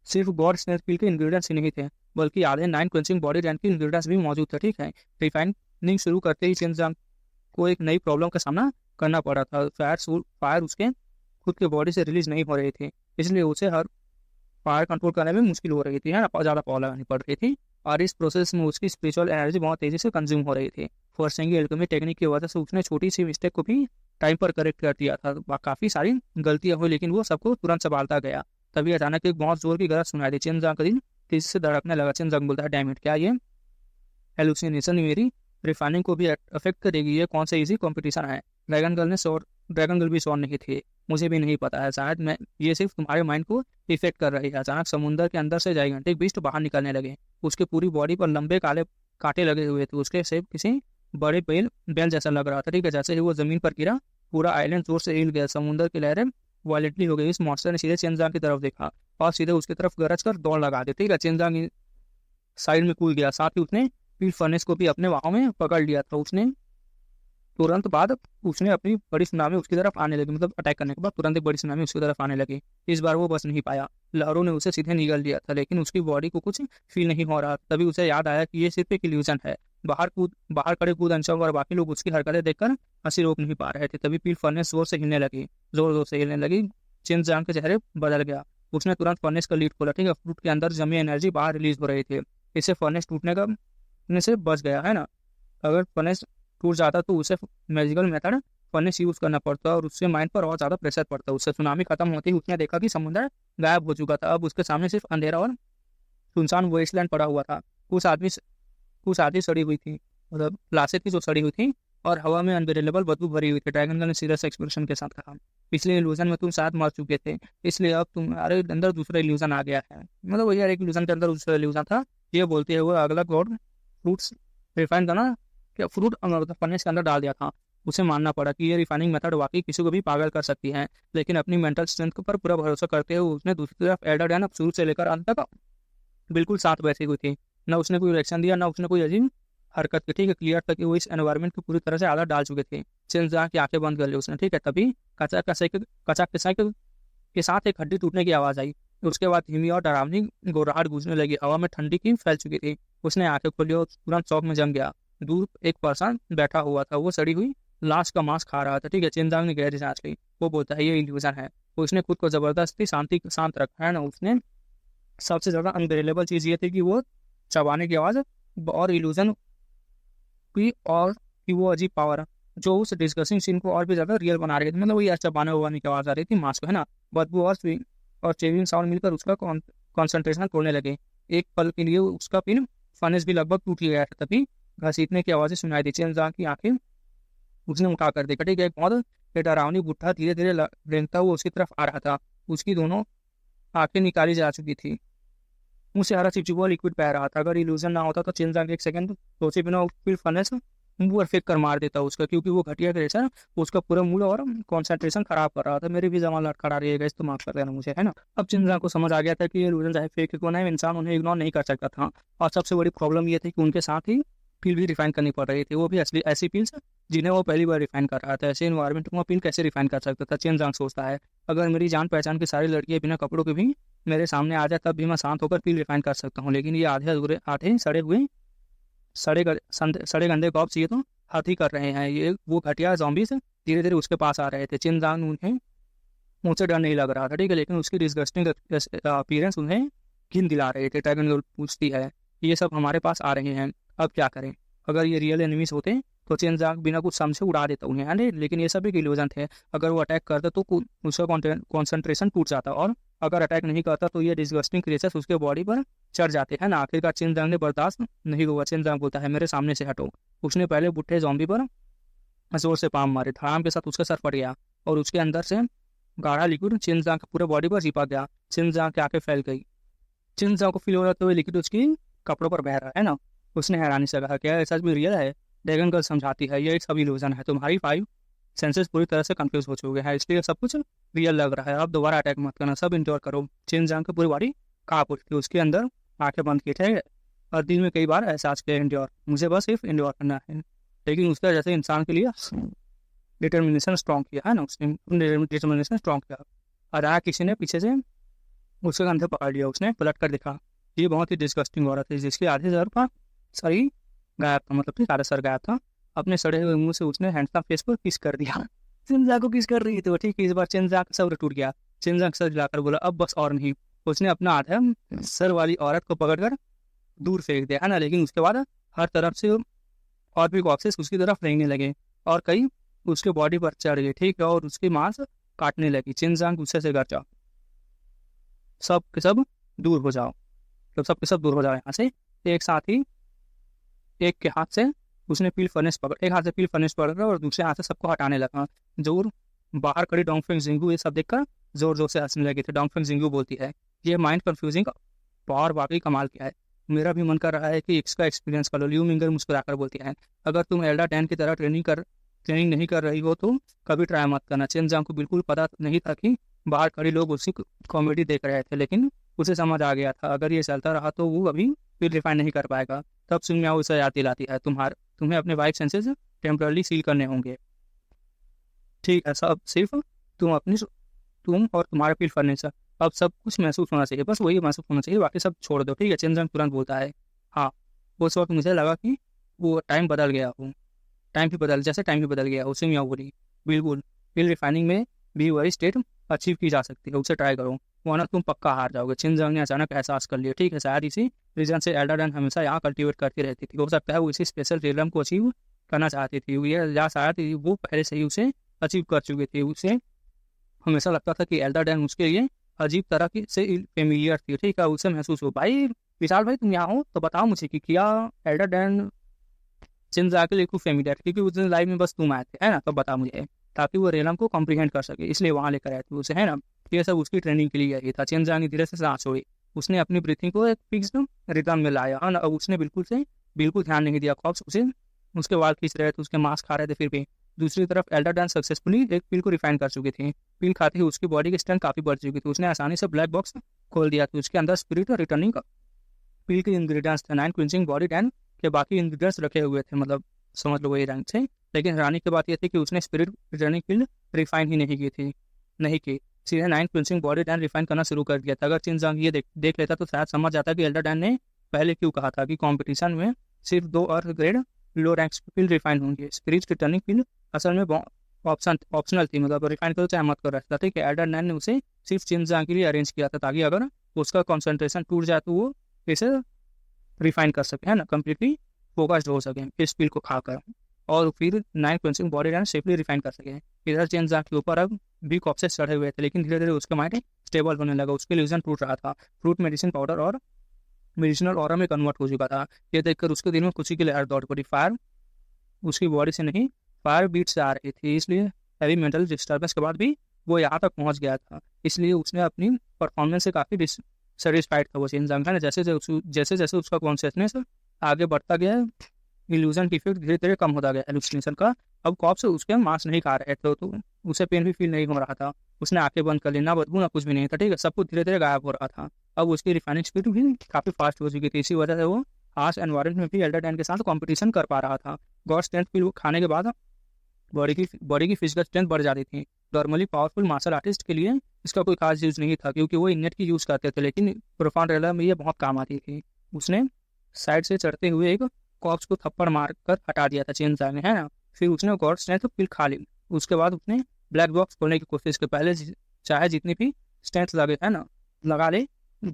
सिर्फ गॉड स्ट्रेंथ पिल के इंग्रेडिएंट्स ही नहीं थे, बल्कि आधे 9 क्वेंचिंग बॉडी रैंक के इंग्रेडिएंट्स भी मौजूद थे। ठीक है, रिफाइनिंग शुरू करते ही चेनजांग को एक नई प्रॉब्लम का सामना करना पड़ा था। फायर उसके खुद के बॉडी से रिलीज नहीं हो रहे थे, इसलिए उसे हर फायर कंट्रोल करने में मुश्किल हो रही थी, है ना, ज़्यादा पावर लगानी पड़ रही थी, और इस प्रोसेस में उसकी स्पिरिचुअल एनर्जी बहुत तेजी से कंज्यूम हो रही थी। फॉर्सिंग एल्केमी टेक्निक की वजह से उसने छोटी सी मिस्टेक को भी टाइम पर करेक्ट कर दिया था। काफ़ी सारी गलतियां हुई, लेकिन वो सबको तुरंत संभालता गया। तभी अचानक एक बहुत जोर की गरज सुनाई दी। चेनजांग का दिल तेजी से धड़कने लगा। चेनजांग बोलता है, डैम इट, क्या ये हेलुसिनेशन मेरी रिफाइनिंग को भी अफेक्ट करेगी? ये कौन सा इजी कॉम्पिटिशन है? ड्रैगन गर्ल भी श्योर नहीं थी, मुझे भी नहीं पता है, शायद मैं ये सिर्फ तुम्हारे माइंड को इफेक्ट कर रही है। अचानक समुद्र के अंदर से जाइगेंटिक बीस्ट बाहर निकलने लगे। उसके पूरी बॉडी पर लंबे काले कांटे लगे हुए थे। उसके शेप किसी बड़े बेल जैसा लग रहा था। ठीक है, जैसे ही वो जमीन पर गिरा पूरा आइलैंड जोर से हिल गया। समुद्र की लहरें वायलेंटली हो गई। इस मॉन्स्टर ने सीधे चेनजांग की तरफ देखा और सीधे उसकी तरफ गरज कर दौड़ लगा दी। ठीक है, चेनजांग साइड में कूद गया, साथ ही उसने फिर फर्नेस को भी अपने बाहों में पकड़ लिया था। उसने तुरंत बाद उसने अपनी बड़ी सुनामी उसकी तरफ आने लगी, मतलब अटैक करने के बाद तुरंत एक बड़ी सुनामी उसकी तरफ आने लगी। इस बार वो बच नहीं पाया, लहरों ने उसे सीधे निगल लिया था, लेकिन उसकी बॉडी को कुछ फील नहीं हो रहा। तभी उसे याद आया कि ये सिर्फ एक इल्यूजन है। बाहर खड़े कूद अंशों और बाकी लोग उसकी हरकतें देखकर हंसी रोक नहीं पा रहे थे। तभी फिर फर्नेस जोर से हिलने लगी। चेनजांग के चेहरे बदल गया। उसने तुरंत फर्नेस का लीड खोला। ठीक है, फ्रूट के अंदर जमी एनर्जी बाहर रिलीज हो रही थी। इससे फर्नेस टूटने से बच गया, है ना। अगर फर्नेस टूट जाता तो उसे मैजिकल मेथड फर्नेस यूज करना पड़ता और उससे माइंड पर और ज़्यादा प्रेशर पड़ता। उससे सुनामी खत्म होती ही उसने देखा कि समुद्र गायब हो चुका था। अब उसके सामने सिर्फ अंधेरा और सुनसान वेस्टलैंड पड़ा हुआ था। कुछ आदमी सड़ी हुई थी, मतलब लाशें थी जो सड़ी हुई थी, और हवा में अनबेरेबल बदबू भरी हुई थी। ड्रैगन गर्ल ने सीरियस एक्सप्रेशन के साथ कहा, पिछले इल्यूजन में तुम शायद मर चुके थे, इसलिए अब तुम्हारे अंदर दूसरा इल्यूजन आ गया है। मतलब वही एक इल्यूजन के अंदर दूसरा इल्यूजन था। ये बोलते हुए अगला गॉड फ्रूट्स रिफाइन करना क्या फ्रूट फर्नेस के अंदर डाल दिया था। उसे मानना पड़ा कि ये रिफाइनिंग मेथड वाकई किसी को भी पागल कर सकती है, लेकिन अपनी मेंटल स्ट्रेंथ पर पूरा भरोसा करते हुए उसने दूसरी तरफ एल्डर डैन शुरू से लेकर अंत तक बिल्कुल साथ बैठी हुई थी। न उसने कोई रिएक्शन दिया, न उसने कोई अजीब हरकत की। ठीक है, क्लियर था कि वो इस एनवायरनमेंट को पूरी तरह से आदत डाल चुके थे। चेनजांग की आंखें बंद कर ली उसने। ठीक है, तभी कचा के साथ एक हड्डी टूटने की आवाज़ आई। उसके बाद धीमी और डरावनी गुर्राहट गूंजने लगी। हवा में ठंडी की फैल चुकी थी उसने आंखें खोली और तुरंत शॉक में जम गया। दूर एक पर्सन बैठा हुआ था, वो सड़ी हुई लाश का मांस खा रहा था। ठीक है, चिंजांग ने गहरी सांस ली। वो बोलता है ये इल्यूजन है। उसने खुद को जबरदस्ती शांत रखा है ना। उसने सबसे ज्यादा अनबिलीवेबल चीज ये थी कि वो चबाने की आवाज और इल्यूजन की, और कि वो अजीब पावर जो उस डिस्कसिंग सीन को और भी ज्यादा रियल बना रही थी। मतलब वो यार चबाने उबाने की आवाज आ रही थी मांस को, है ना। बदबू और चेविंग साउंड मिलकर उसका कॉन्सेंट्रेशन तोड़ने लगे। एक पल के लिए उसका पिन फनेस भी लगभग टूट गया था। तभी घसीटने की आवाजें सुनाई दी। चेंजांग की आंखें उसने उठा कर देखा। ठीक है, एक बहुत डरावनी बुढ़ा धीरे धीरे रेंगता हुआ उसकी तरफ आ रहा था। उसकी दोनों आंखें निकाली जा चुकी थी। मुंह से हरा चिपचिपा लिक्विड बह रहा था। अगर इल्यूजन ना होता तो चिंजांग एक सेकंड सोचे बिना फिर फनेस मुंह पर फेंक कर मार देता उसका, क्योंकि वो घटिया क्रेचर उसका पूरा मूड और कंसंट्रेशन खराब कर रहा था। मेरी भी जमा लड़खड़ा रही है, तो माफ कर देना मुझे, है ना। अब चिंजांग को समझ आ गया था कि ये इल्यूजन चाहे फेक क्यों ना है, इंसान उन्हें इग्नोर नहीं कर सकता था। और सबसे बड़ी प्रॉब्लम ये थी कि उनके साथ ही पील भी रिफाइन करनी पड़ रही थी, वो भी असली ऐसी पील्स जिन्हें वो पहली बार रिफाइन कर रहा था। ऐसे इन्वायरमेंट में पील कैसे रिफाइन कर सकता था। चिंजांग सोचता है अगर मेरी जान पहचान की सारी लड़कियां बिना कपड़ों के भी मेरे सामने आ जाए तब भी मैं शांत होकर पील रिफाइन कर सकता हूँ, लेकिन ये आधे सड़े गंदे कॉप्स ये तो हाथी कर रहे हैं। ये वो घटिया zombies धीरे धीरे उसके पास आ रहे थे। चिंजांग उन्हें मुझसे डर नहीं लग रहा था, ठीक है, लेकिन उसकी डिस्गस्टिंग अपीयरेंस उन्हें घिन दिला रहे थे। ड्रैगन गर्ल पूछती है ये सब हमारे पास आ रहे हैं, अब क्या करें। अगर ये रियल एनिमीज होते तो चिंजांग बिना कुछ समझे उड़ा देता उन्हें, है ना। लेकिन ये सब एक इल्यूजन थे। अगर वो अटैक करता तो उसका कॉन्सेंट्रेशन टूट जाता, और अगर अटैक नहीं करता तो ये डिस्गस्टिंग क्रिएचर्स उसके बॉडी पर चढ़ जाते हैं ना। आखिरकार चिंजांग ने बर्दाश्त नहीं हुआ। चिंजांग बोलता है मेरे सामने से हटो। उसने पहले बुढ़े जॉम्बी पर जोर से पाम मारे। धड़ाम के साथ उसका सर फट गया और उसके अंदर से गाढ़ा लिक्विड चिंजांग के पूरे बॉडी पर चिपक गया। चिंजांग की आंखें फैल गई। चिंजांग को फील हो रहा था वो लिक्विड उसकी कपड़ों पर बह रहा है ना। उसने हैरानी से कहा क्या सच में रियल है। ड्रैगन गर्ल समझाती है ये सब इल्यूजन है, तुम्हारी 5 सेंसेस पूरी तरह से कंफ्यूज हो चुके हैं, इसलिए सब कुछ रियल लग रहा है। अब दोबारा अटैक मत करना, सब इंश्योर करो। चिंजांग की पूरी बॉडी कांप उठी थी। उसके अंदर आंखें बंद की थे और दिल में कई बार एहसास किया इंश्योर, मुझे बस सिर्फ इंश्योर करना है। लेकिन उसका जैसे इंसान के लिए डिटर्मिनेशन स्ट्रॉन्ग किया है ना, उसने डिटर्मिनेशन स्ट्रॉन्ग किया। और आया किसी ने पीछे से उसके कंधे पकड़ लिया। उसने पलट कर देखा, ये बहुत ही डिस्गस्टिंग औरत थी जिसके आधे सर का सर गायब था, मतलब ठीक आधा सर गायब था। अपने सड़े हुए मुंह से उसने हैंडसम फेस पर किस कर दिया। चिंजा को किस कर रही थी वो, ठीक है। इस बार चिंजा का सब्र टूट गया। चिंजा सर हिलाकर बोला अब बस और नहीं। उसने अपना आधा सर वाली औरत को पकड़कर दूर फेंक दिया, है ना। लेकिन उसके बाद हर तरफ से और भी कॉक्सेस उसकी तरफ रेंगने लगे और कई उसके बॉडी पर चढ़ गए, ठीक है, और उसके मांस काटने लगी। चिंजांग गुस्से से घर जाओ, सब के सब दूर हो जाओ, तो सब के सब दूर हो जाओ यहाँ से। एक साथ ही एक के हाथ से उसने एक हाथ से पील फर्नेस पकड़ और दूसरे हाथ से सबको हटाने लगा। जोर बाहर खड़ी डोंगफेंग जिंगू ये सब देखकर जोर जोर से हंसने लगे थे। डोंगफेंग जिंगू बोलती है ये माइंड कंफ्यूजिंग पावर वाकई कमाल किया है, मेरा भी मन कर रहा है कि इसका एक्सपीरियंस कर लो। ल्यू मिंगर मुस्कुराकर बोलती है अगर तुम एल्डा 10 की तरह ट्रेनिंग नहीं कर रही हो तो कभी ट्राई मत करना। चिंजांग को बिल्कुल पता नहीं था कि बाहर खड़े लोग उसकी कॉमेडी देख रहे थे, लेकिन उसे समझ आ गया था अगर ये चलता रहा तो वो अभी फिर रिफाइन नहीं कर पाएगा। तब सुमियाओ उसे याद दिलाती है तुम्हें अपने वाइफ सेंसेस टेम्परली सील करने होंगे, ठीक है, सब सिर्फ तुम और तुम्हारे पील फर्नेस अब सब कुछ महसूस होना चाहिए, बस वही महसूस होना चाहिए, बाकी सब छोड़ दो, ठीक है। चिंजांग तुरंत बोलता है हाँ। उस वक्त मुझे लगा कि वो टाइम बदल गया हो, टाइम भी बदल गया हो। सुमियाओ बोली बिल्कुल, पील रिफाइनिंग में भी वही स्टेट अचीव की जा सकती है, उसे ट्राई करो वरना तुम पक्का हार जाओगे। चिंजांग ने अचानक एहसास कर लिया, ठीक है, शायद इसी रीजन से एल्डा डन हमेशा यहाँ कल्टीवेट करती रहती थी। हो सकता है वो इसी स्पेशल रियलम को अचीव करना चाहती थी, या शायद वो पहले से ही उसे अचीव कर चुकी थी। उसे हमेशा लगता था कि एल्डा डन उसके लिए अजीब तरह की से फेमिलियर थी, ठीक है। उसे महसूस हो भाई विशाल भाई तुम यहाँ हो तो बताओ मुझे कि क्या एल्डा डन चिंजा के लिए खूब फेमिलियर, क्योंकि उस दिन लाइफ में बस तुम आए थे, है ना, तो बता मुझे, ताकि वो रेलम को कॉम्प्रीहेंड कर सके, इसलिए वहाँ लेकर आए थे उसे, है ना। ये सब उसकी ट्रेनिंग के लिए ही था। चिंजा ने धीरे से सांस छोड़ी, उसने अपनी ब्रीथिंग को एक फिक्स्ड रिदम में लाया, है ना। अब उसने बिल्कुल ध्यान नहीं दिया। कॉप्स उसके वाल खींच रहे थे, उसके मांस खा रहे थे, फिर भी दूसरी तरफ एल्डा डैन सक्सेसफुली एक पिल को रिफाइन कर चुकी थी। पिल खाते ही उसकी बॉडी की स्ट्रेंथ काफी बढ़ चुकी थी। उसने आसानी से ब्लैक बॉक्स खोल दिया था, उसके अंदर स्पिरिट और रिटर्निंग पिल के इंग्रेडिएंट्स थे। 9 क्विंचिंग बॉडी डैन के बाकी इंग्रेडिएंट्स रखे हुए थे, मतलब समझ लो वही रैंक थे। लेकिन हैरानी की बात यह थी कि उसने स्पिरिट रिटर्निंग पिल रिफाइन ही नहीं की सीधे 9 क्विंचिंग बॉडी डैन रिफाइन करना शुरू कर दिया था। अगर चिंजांग ये देख लेता तो शायद समझ जाता कि एल्डा डैन ने पहले क्यों कहा था कि कंपटीशन में सिर्फ 2 अर्थ grade low rank field refined होंगे। स्पिरिट रिटर्निंग फील्ड असल में ऑप्शनल थी, मतलब रिफाइन करो चाहे मत करो रहता, ठीक है। एल्डर नैन ने उसे सिर्फ चिनजांग के लिए अरेंज किया था ताकि अगर उसका कॉन्सेंट्रेशन टूट जाए तो वो इसे रिफाइन कर सके, है ना, कम्प्लीटली फोकस्ड हो सके इस फील्ड को खाकर, और फिर 9 क्वेंसिंग बॉडी रैन सेफली रिफाइन कर सके। इधर चिनजांग के ऊपर अब भी कॉप्सेस चढ़े हुए थे, लेकिन धीरे धीरे उसका माइंड स्टेबल होने लगा, उसके इल्यूजन टूट रहा था, फ्रूट मेडिसिन पाउडर और मेडिसिनल ऑरा में कन्वर्ट हो चुका था। ये देखकर उसके दिल में खुशी की लहर दौड़ पड़ी। फायर उसकी बॉडी से नहीं, फायर बीट से आ रही थी, इसलिए हैवी मेंटल डिस्टर्बेंस के बाद भी वो यहाँ तक पहुँच गया था। इसलिए उसने अपनी परफॉर्मेंस से काफ़ी सेटिस्फाइड था वो चिनजांग, है ना। जैसे जैसे उसका कॉन्शियसनेस आगे बढ़ता गया, इल्यूजन की इफेक्ट धीरे धीरे कम होता गया हेलुसिनेशन का। अब कॉप्स उसके मांस नहीं खा रहे थे, तो उसे पेन भी फील नहीं हो रहा था। उसने आंखें बंद कर ली, ना बदबू ना कुछ भी नहीं था, ठीक है। सब कुछ धीरे धीरे गायब हो रहा था। अब उसकी रिफाइनिंग स्पीड भी काफ़ी फास्ट हो चुकी थी, इसी वजह से वो हार्श एनवायरमेंट में भी एल्डर डैन के साथ कंपटीशन कर पा रहा था। गॉड स्ट्रेंथ फिर खाने के बाद बॉडी की फिजिकल स्ट्रेंथ बढ़ जाती थी। नॉर्मली पावरफुल मार्शल आर्टिस्ट के लिए इसका कोई खास यूज़ नहीं था, क्योंकि वो इनेट की यूज़ करते थे, लेकिन प्रोफाउंड रेलर में ये बहुत काम आती थी। उसने साइड से चढ़ते हुए एक कॉप्स को थप्पड़ मार कर हटा दिया था चिनजांग ने, है ना। फिर उसने गॉड स्ट्रेंथ पिल खा ली। उसके बाद उसने ब्लैक बॉक्स खोलने की कोशिश की। पहले चाहे जितनी भी स्ट्रेंथ लगे, है ना, लगा ले,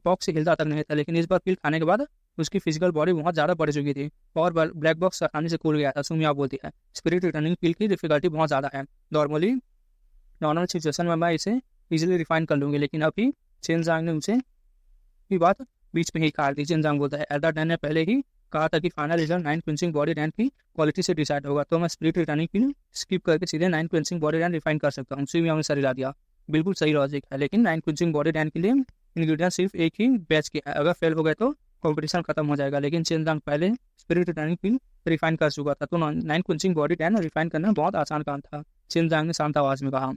बॉक्स से हिलता तक नहीं था, लेकिन इस बार पिल खाने के बाद उसकी फिजिकल बॉडी बहुत ज़्यादा बढ़ चुकी थी और ब्लैक बॉक्स आसानी से खुल गया था। सुमिया बोलती है, स्पिरिट रिटर्निंग पिल की डिफिकल्टी बहुत ज़्यादा है। नॉर्मल सिचुएशन में मैं इसे इजीली रिफाइन कर लूँगी, लेकिन अभी चिनजांग ने उसे की बात बीच में ही काट दी। चिनजांग बोलता है, एल्डर डैन ने पहले ही कहा था कि फाइनल रिजल्ट 9 क्विंसिंग बॉडी रैंक की क्वालिटी से डिसाइड होगा, तो मैं स्पिरिट रिटर्निंग पिल स्किप करके सीधे 9 क्विंसिंग बॉडी रैंक रिफाइन कर सकता हूँ। सुमिया ने सर हिला दिया, बिल्कुल सही लॉजिक है, लेकिन 9 क्विंसिंग बॉडी रैंक के लिए इंग्रीडिएंट सिर्फ एक ही बैच की है, अगर फेल हो गए तो कॉम्पिटिशन खत्म हो जाएगा। लेकिन चिनजांग पहले स्पिरिट रिटर्निंग पिल रिफाइन कर चुका था, तो 9 क्विंसिंग बॉडी रैंक रिफाइन करना बहुत आसान काम था। चिनजांग ने शांत आवाज में कहा,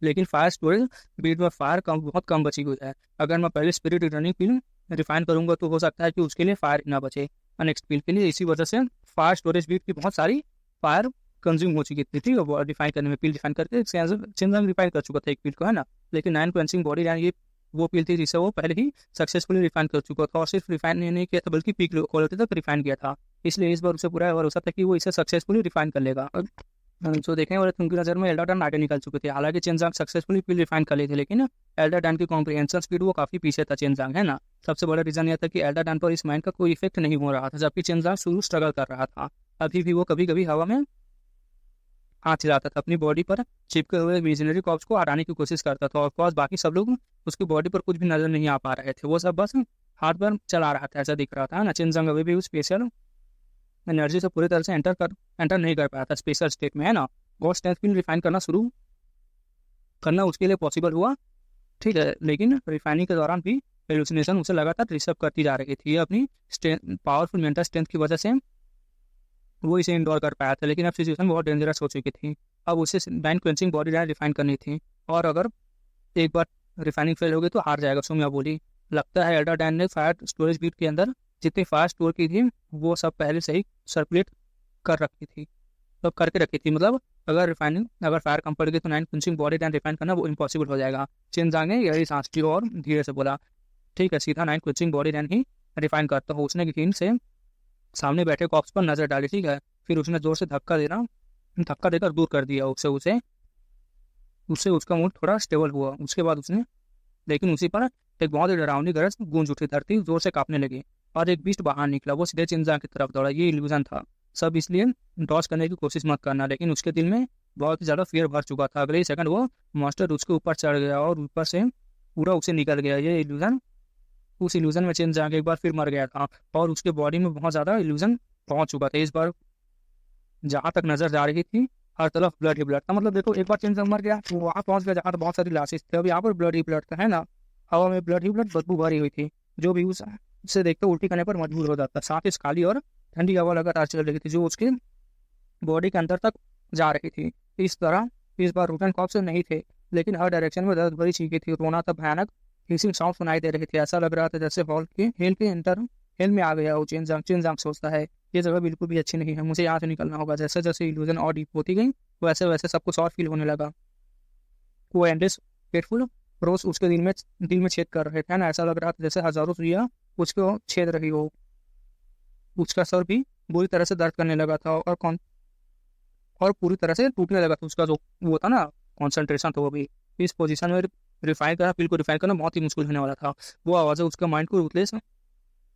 लेकिन फायर स्टोरेज बीट में फायर बहुत कम बची हुई है। अगर मैं पहले स्पिरिट रिटर्निंग पिल रिफाइन करूंगा तो हो सकता है कि उसके लिए फायर ना बचे नेक्स्ट पिल के लिए। इसी वजह से फायर स्टोरेज बीट की बहुत सारी फायर कंज्यूम हो चुकी थी, ठीक है, रिफाइन करने में। पिल रिफाइन करके चिनजांग रिफाइन कर चुका था एक पिल को, है ना। लेकिन 9 क्वेंसिंग बॉडी रैंक ये वो पिल थी जिसे वो पहले ही सक्सेसफुली रिफाइन कर चुका था, और सिर्फ रिफाइन नहीं किया था बल्कि पीक क्वालिटी तक रिफाइन किया था। इसलिए इस बार उसे पूरा भरोसा था कि वो इसे सक्सेसफुली रिफाइन कर लेगा। जो देखें और उनकी नज़र में एल्डर डैन आगे निकल चुके थे। हालांकि चिनजांग सक्सेसफुली पिल रिफाइन कर ली थी, लेकिन एल्डर डैन की कॉम्प्रिहेंशन स्पीड वो काफ़ी पीछे था चिनजांग, है ना। सबसे बड़ा रीज़न यह था कि एल्डर डैन पर इस माइंड का कोई इफेक्ट नहीं हो रहा था, जबकि चिनजांग शुरू स्ट्रगल कर रहा था। अभी भी वो कभी कभी हवा में हाथ हिलाता था, अपनी बॉडी पर चिपके हुए मिशनरी कॉप्स को हटाने की कोशिश करता था। ऑफकोर्स बाकी सब लोग उसकी बॉडी पर कुछ भी नजर नहीं आ पा रहे थे, वो सब बस हाथ पर चला रहा था, ऐसा दिख रहा था ना। चिनजांग अभी भी उस स्पेशल एनर्जी से पूरी तरह से एंटर नहीं कर पाया था स्पेशल स्टेट में, है ना। गॉड स्ट्रेंथ पिल रिफाइन करना शुरू करना उसके लिए पॉसिबल हुआ, ठीक है, लेकिन रिफाइनिंग के दौरान भी हेलुसिनेशन उसे लगातार डिस्टर्ब करती जा रही थी। अपनी पावरफुल मेंटल स्ट्रेंथ की वजह से वो इसे इंडोर कर पाया था, लेकिन अब सिचुएशन बहुत डेंजरस हो चुकी थी। अब उसे 9 क्वेंसिंग बॉडी रैंक रिफाइन करनी थी, और अगर एक बार रिफाइनिंग फेल हो गई तो हार जाएगा। सुमिया बोली, लगता है एल्डर डैन ने फायर स्टोरेज बीट के अंदर जितनी फायर स्टोर की थी वो सब पहले से ही सर्कुलेट कर रखी थी, तो करके रखी थी। मतलब अगर फायर कम पड़ गई तो 9 क्विंसिंग बॉडी रैंक रिफाइन करना वो इम्पॉसिबल हो जाएगा। चिनजांग ने गहरी सांस ली और धीरे से बोला, ठीक है, सीधा 9 क्विंसिंग बॉडी रैंक ही रिफाइन करता हूँ। उसने यकीन से सामने बैठे कॉप्स पर नजर डाली, ठीक है। फिर उसने जोर से धक्का देकर दूर कर दिया उससे उसका मूड थोड़ा स्टेबल हुआ। उसके बाद उसने, लेकिन उसी पर एक बहुत ही डरावनी गरज गूंज उठी, धरती जोर से कांपने लगी और एक बीस्ट बाहर निकला। वो सीधे चिनजांग की तरफ दौड़ा। ये इल्यूजन था सब, इसलिए डॉज करने की कोशिश मत करना। लेकिन उसके दिल में बहुत ही ज़्यादा फियर भर चुका था। अगले ही सेकंड वो मॉन्स्टर उसके ऊपर चढ़ गया और ऊपर से पूरा उसे निकल गया। ये इल्यूजन, उस इल्यूजन में चिनजांग एक बार फिर मर गया था और उसके बॉडी में बहुत ज़्यादा इल्यूजन पहुंच चुका था। इस बार जहाँ तक नजर जा रही थी हर तरफ ब्लड ही ब्लड था। मतलब देखो, एक बार चिनजांग मर गया तो वहाँ पहुँच गया जहाँ पर बहुत सारी लाशेस थे, अब यहाँ पर ब्लड ही ब्लड था, है ना। हवा में ब्लड ही ब्लड बदबू भरी हुई थी, जो भी उसे देखते उल्टी करने पर मजबूर हो जाता। साथ ही काली और ठंडी हवा लगातार चल रही थी जो उसके बॉडी के अंदर तक जा रही थी। इस तरह इस बार रूटन कॉप्स नहीं थे, लेकिन हर डायरेक्शन में दर्द भरी चीखें थी। रोना था, भयानक हिसिंग साउंड सुनाई दे रहे थे। ऐसा लग रहा था जैसे हेल में आ गया हो। चिनजांग सोचता है, ये जगह बिल्कुल भी अच्छी नहीं है, मुझे यहाँ से निकलना होगा। जैसे जैसे इल्यूजन और डीप होती गई वैसे वैसे सब कुछ और फील होने लगा। वो एंडेस पेटफुल रोज उसके दिल में छेद कर रहे थे ना। ऐसा लग रहा था जैसे हजारों सुइयां उसको छेद रही हो। उसका सर भी बुरी तरह से दर्द करने लगा था और पूरी तरह से टूटने लगा था। उसका जो वो था ना कॉन्सेंट्रेशन, तो वो भी इस पोजीशन में रिफाइन करना, पिल को रिफाइन करना बहुत ही मुश्किल होने वाला था। वो आवाज़ें उसका माइंड को रूथलेस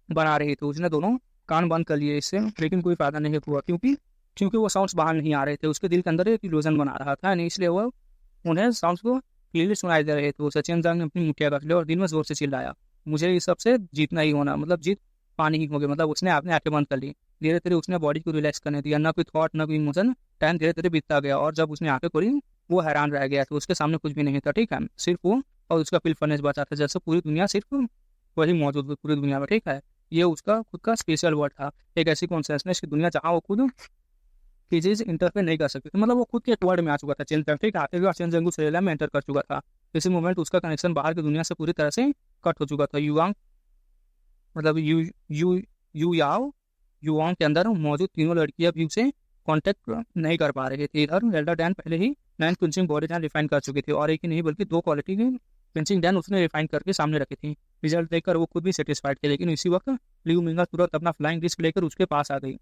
बना रही थी। उसने दोनों कान बंद कर लिए इससे, लेकिन कोई फायदा नहीं हुआ, क्योंकि क्योंकि वो साउंड्स बाहर नहीं आ रहे थे। उसके दिल के अंदर एक इल्यूजन बना रहा था, नहीं, इसलिए वो उन्हें साउंड्स को क्लियरली सुनाई दे रहे थे। वो सचिन जांग ने अपनी मुठ्ठियां रख ली और दिल में जोर से चिल्लाया, मुझे इस सबसे जीतना ही होना, मतलब जीत पानी ही होगी। मतलब उसने अपने आंखें बंद कर ली। धीरे धीरे उसने बॉडी को रिलैक्स करने दिया, ना कोई थॉट ना कोई इमोशन। टाइम धीरे धीरे बीतता गया और जब उसने आंखें खोली वो हैरान रह गया। तो उसके सामने कुछ भी नहीं था, ठीक है, सिर्फ वो और उसका पिल फर्नेस बचा था। जैसे पूरी दुनिया सिर्फ वही मौजूद थी पूरी दुनिया में, ठीक है। ये उसका खुद का स्पेशल वर्ड था, एक ऐसी कॉन्शियसनेस की दुनिया जहाँ वो खुद की चीज इंटरफेयर नहीं कर सकती थी। मतलब वो खुद के एक वर्ड में आ चुका था, चेंज ठीक है, आखिर चेंज जंगू सेरेला में एंटर कर चुका था। इसी मोमेंट उसका कनेक्शन बाहर की दुनिया से पूरी तरह से कट हो चुका था। युवांग मतलब यू यू यू याओ युवाओं के अंदर मौजूद तीनों लड़कियां भी उसे कांटेक्ट नहीं कर पा रही थी। इधर एल्डर डैन पहले ही 9 पिंचिंग बॉडी डैन रिफाइन कर चुकी थी और एक ही नहीं बल्कि 2 क्वालिटी की पिंचिंग डैन उसने रिफाइन करके सामने रखी थी। रिजल्ट देखकर वो खुद भी सेटिस्फाइड थे, लेकिन इसी वक्त लियू मिंगा तुरंत अपना फ्लाइंग डिस्क लेकर उसके पास आ गई।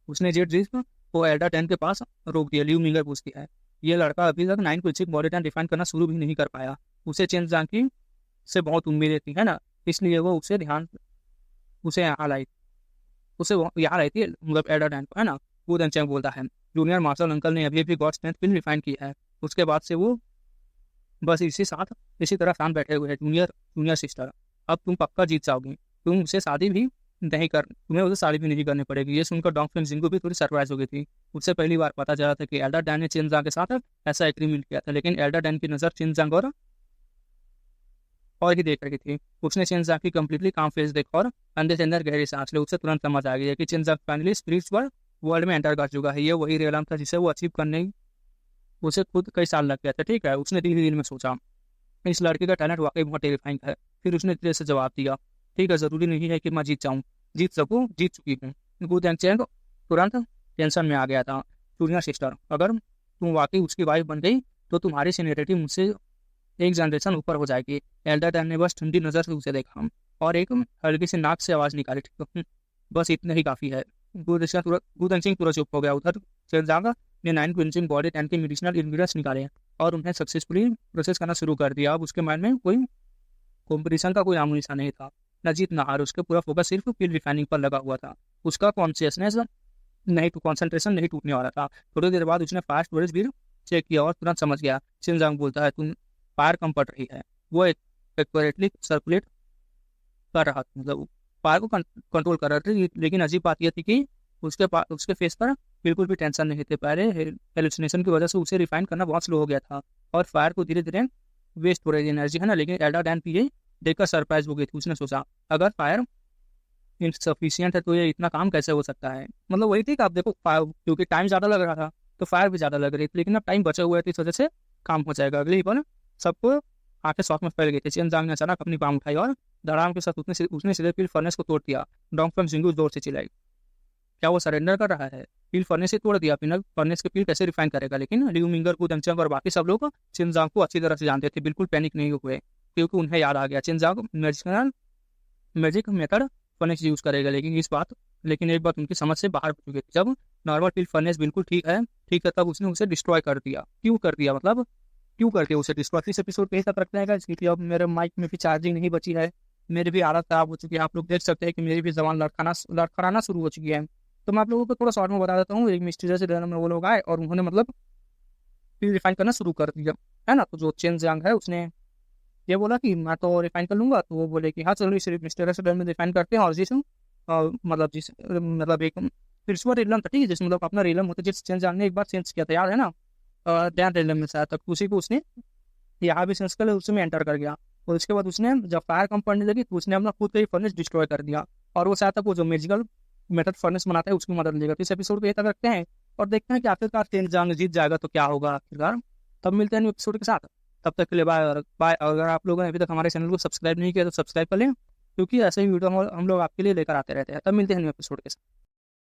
उसने जेट डिस्क को एल्डर डैन के पास रोक दिया। लियू मिंगा पूछती है, ये लड़का अभी तक 9 पिंचिंग बॉडी डैन रिफाइन करना शुरू भी नहीं कर पाया। उसे चेंज जांग से बहुत उम्मीदें थी, है ना, इसलिए वो उसे यहाँ लाई उसे यहाँ रहती है, मतलब एडा डैन है ना। वो चैंग बोलता है, जूनियर मार्शल अंकल ने अभी अभी गॉड स्ट्रेंथ पिन रिफाइन की है। उसके बाद से वो बस इसी तरह शांत बैठे हुए हैं। जूनियर जूनियर सिस्टर, अब तुम पक्का जीत जाओगी। तुम्हें उसे शादी भी नहीं करनी पड़ेगी। ये सुनकर डोंग फिन जिंग को भी थोड़ी सरप्राइज हो गई थी। उससे पहली बार पता चला था कि एल्डर डैन ने चिनजांग के साथ ऐसा एग्रीमेंट किया था, लेकिन एल्डर डैन की नज़र चिनजांग और ही देख रही थी। उसने चिनजांग की कंप्लीटली काम फेस देखा और अंदर से अंदर गहरी सांस ली। उसे तुरंत समझ आ गया कि चिनजांग फाइनली स्पिरिचुअल वर्ल्ड में एंटर कर चुका है। ये वही रियलम था जिसे वो अचीव करने उसे खुद कई साल लग गया था, ठीक है। उसने धीरे धीरे में सोचा, इस लड़के का टैलेंट वाकई बहुत टेरिफाइंग है। फिर उसने धीरे से जवाब दिया, ठीक है, जरूरी नहीं है कि मैं जीत चुकी हूँ। गु चैंग तुरंत टेंशन में आ गया था। जूनियर सिस्टर, अगर तुम वाकई उसकी वाइफ बन गई तो तुम्हारी सीनियरिटी मुझसे एक जनरेशन ऊपर हो जाएगी। एल्डर डैन ने बस ठंडी नजर से उसे देखा और एक हल्की सी नाक से आवाज निकाली, बस इतना ही काफी है। गुदन सिंह पूरा चुप हो गया। उधर शेरजांग ने 9 पिंचिंग बॉडी 10 के मेडिसिनल इंग्रीडिएंट्स निकाले और उन्हें सक्सेसफुली प्रोसेस करना शुरू कर दिया। अब उसके माइंड में कोई कॉम्पिटिशन का कोई नामो निशान नहीं था, न जीत न हार। उसके पूरा फोकस सिर्फ पिल रिफाइनिंग पर लगा हुआ था। उसका कॉन्सेंट्रेशन नहीं टूटने वाला था। थोड़ी देर बाद उसने फास्ट स्टोरेज भी चेक किया और तुरंत समझ गया। शिनजांग बोलता है, तुम फायर कम पड़ रही है। वो एक्यूरेटली सर्कुलेट कर रहा था, मतलब फायर को कंट्रोल कर रहा था। लेकिन अजीब बात यह थी कि उसके फेस पर बिल्कुल भी टेंशन नहीं थे। पहले हेलुसिनेशन की वजह से उसे रिफाइन करना बहुत स्लो हो गया था और फायर को धीरे धीरे वेस्ट हो रही थी एनर्जी, है ना। लेकिन एल्डर डैन भी ये देखकर सरप्राइज हो गई थी। उसने सोचा, अगर फायर इनसफिशियंट है तो ये इतना काम कैसे हो सकता है। मतलब वही थी कि आप देखो, क्योंकि टाइम ज़्यादा लग रहा था तो फायर भी ज़्यादा लग रही थी, लेकिन अब टाइम बचा हुआ है तो इस वजह से काम हो जाएगा। अगले ही पल सबको आंखें शॉक में फैल गई थी। चेन जांग ने अचानक अपनी पाम उठाई और धड़ाम के साथ उसने सीधे पिल फर्नेस को तोड़ दिया। डोंग फन जिंगू जोर से चिल्लाई, क्या वो सरेंडर कर रहा है? पिल फर्नेस से तोड़ दिया। पिनल फर्नेस के पिल कैसे रिफाइन करेगा? लेकिन लियू मिंगर को दंचंग और बाकी सब लोग चिनजांग को अच्छी तरह से जानते थे, बिल्कुल पैनिक नहीं हुए, क्योंकि उन्हें याद आ गया चिनजांग मैजिक मेथड फर्नेस यूज करेगा। लेकिन एक बात उनकी समझ से बाहर हो चुकी थी। जब नॉर्मल पिल फर्नेस बिल्कुल ठीक है, तब उसने उसे डिस्ट्रॉय कर दिया। क्यों कर दिया, मतलब क्यों करते हैं उसे डिस्ट्रॉय? इस एपिसोड पे तक रखते हैं, इसलिए अब मेरे माइक में भी चार्जिंग नहीं बची है, मेरी भी हालत खराब हो चुकी है। आप लोग देख सकते हैं कि मेरी भी जबान लड़खड़ाना शुरू हो चुकी है। तो मैं आप लोगों को थोड़ा शॉर्ट में बता देता हूँ। एक मिस्टीरियस से में वो लोग आए और उन्होंने मतलब फिर रिफाइन करना शुरू कर दिया, है ना। तो जो चेन जियांग है उसने ये बोला कि मैं तो रिफाइन कर लूंगा। तो वो बोले कि हाँ चलो सिर्फ मिस्टीरियस में रिफाइन करते हैं। और मतलब एक स्पिरिचुअल रिलम था, ठीक है, जिसमें मतलब अपना रिलम होता है, जिस चेन जियांग ने एक बार चेंज किया था, याद है ना, ध्यान रिलम में शायद तक। उसी को उसने यहाँ भी सेंस कर उसमें एंटर कर गया। और उसके बाद उसने जब फायर कम पड़ने लगी तो उसने अपना खुद का ही फर्नेस डिस्ट्रॉय कर दिया। और वो शायद तक वो जो मैजिकल मेथड फर्नेस बनाता है उसकी मदद लेगा। तो इस एपिसोड को ये तक रखते हैं और देखते हैं कि आखिरकार चेन जीत जाएगा तो क्या होगा आखिरकार। तब मिलते हैं न्यू एपिसोड के साथ। तब तक के लिए बाय बाय। अगर आप लोगों ने अभी तक हमारे चैनल को सब्सक्राइब नहीं किया तो सब्सक्राइब कर लें, क्योंकि ऐसे ही वीडियो हम लोग आपके लिए लेकर आते रहते हैं। तब मिलते हैं न्यू एपिसोड के साथ।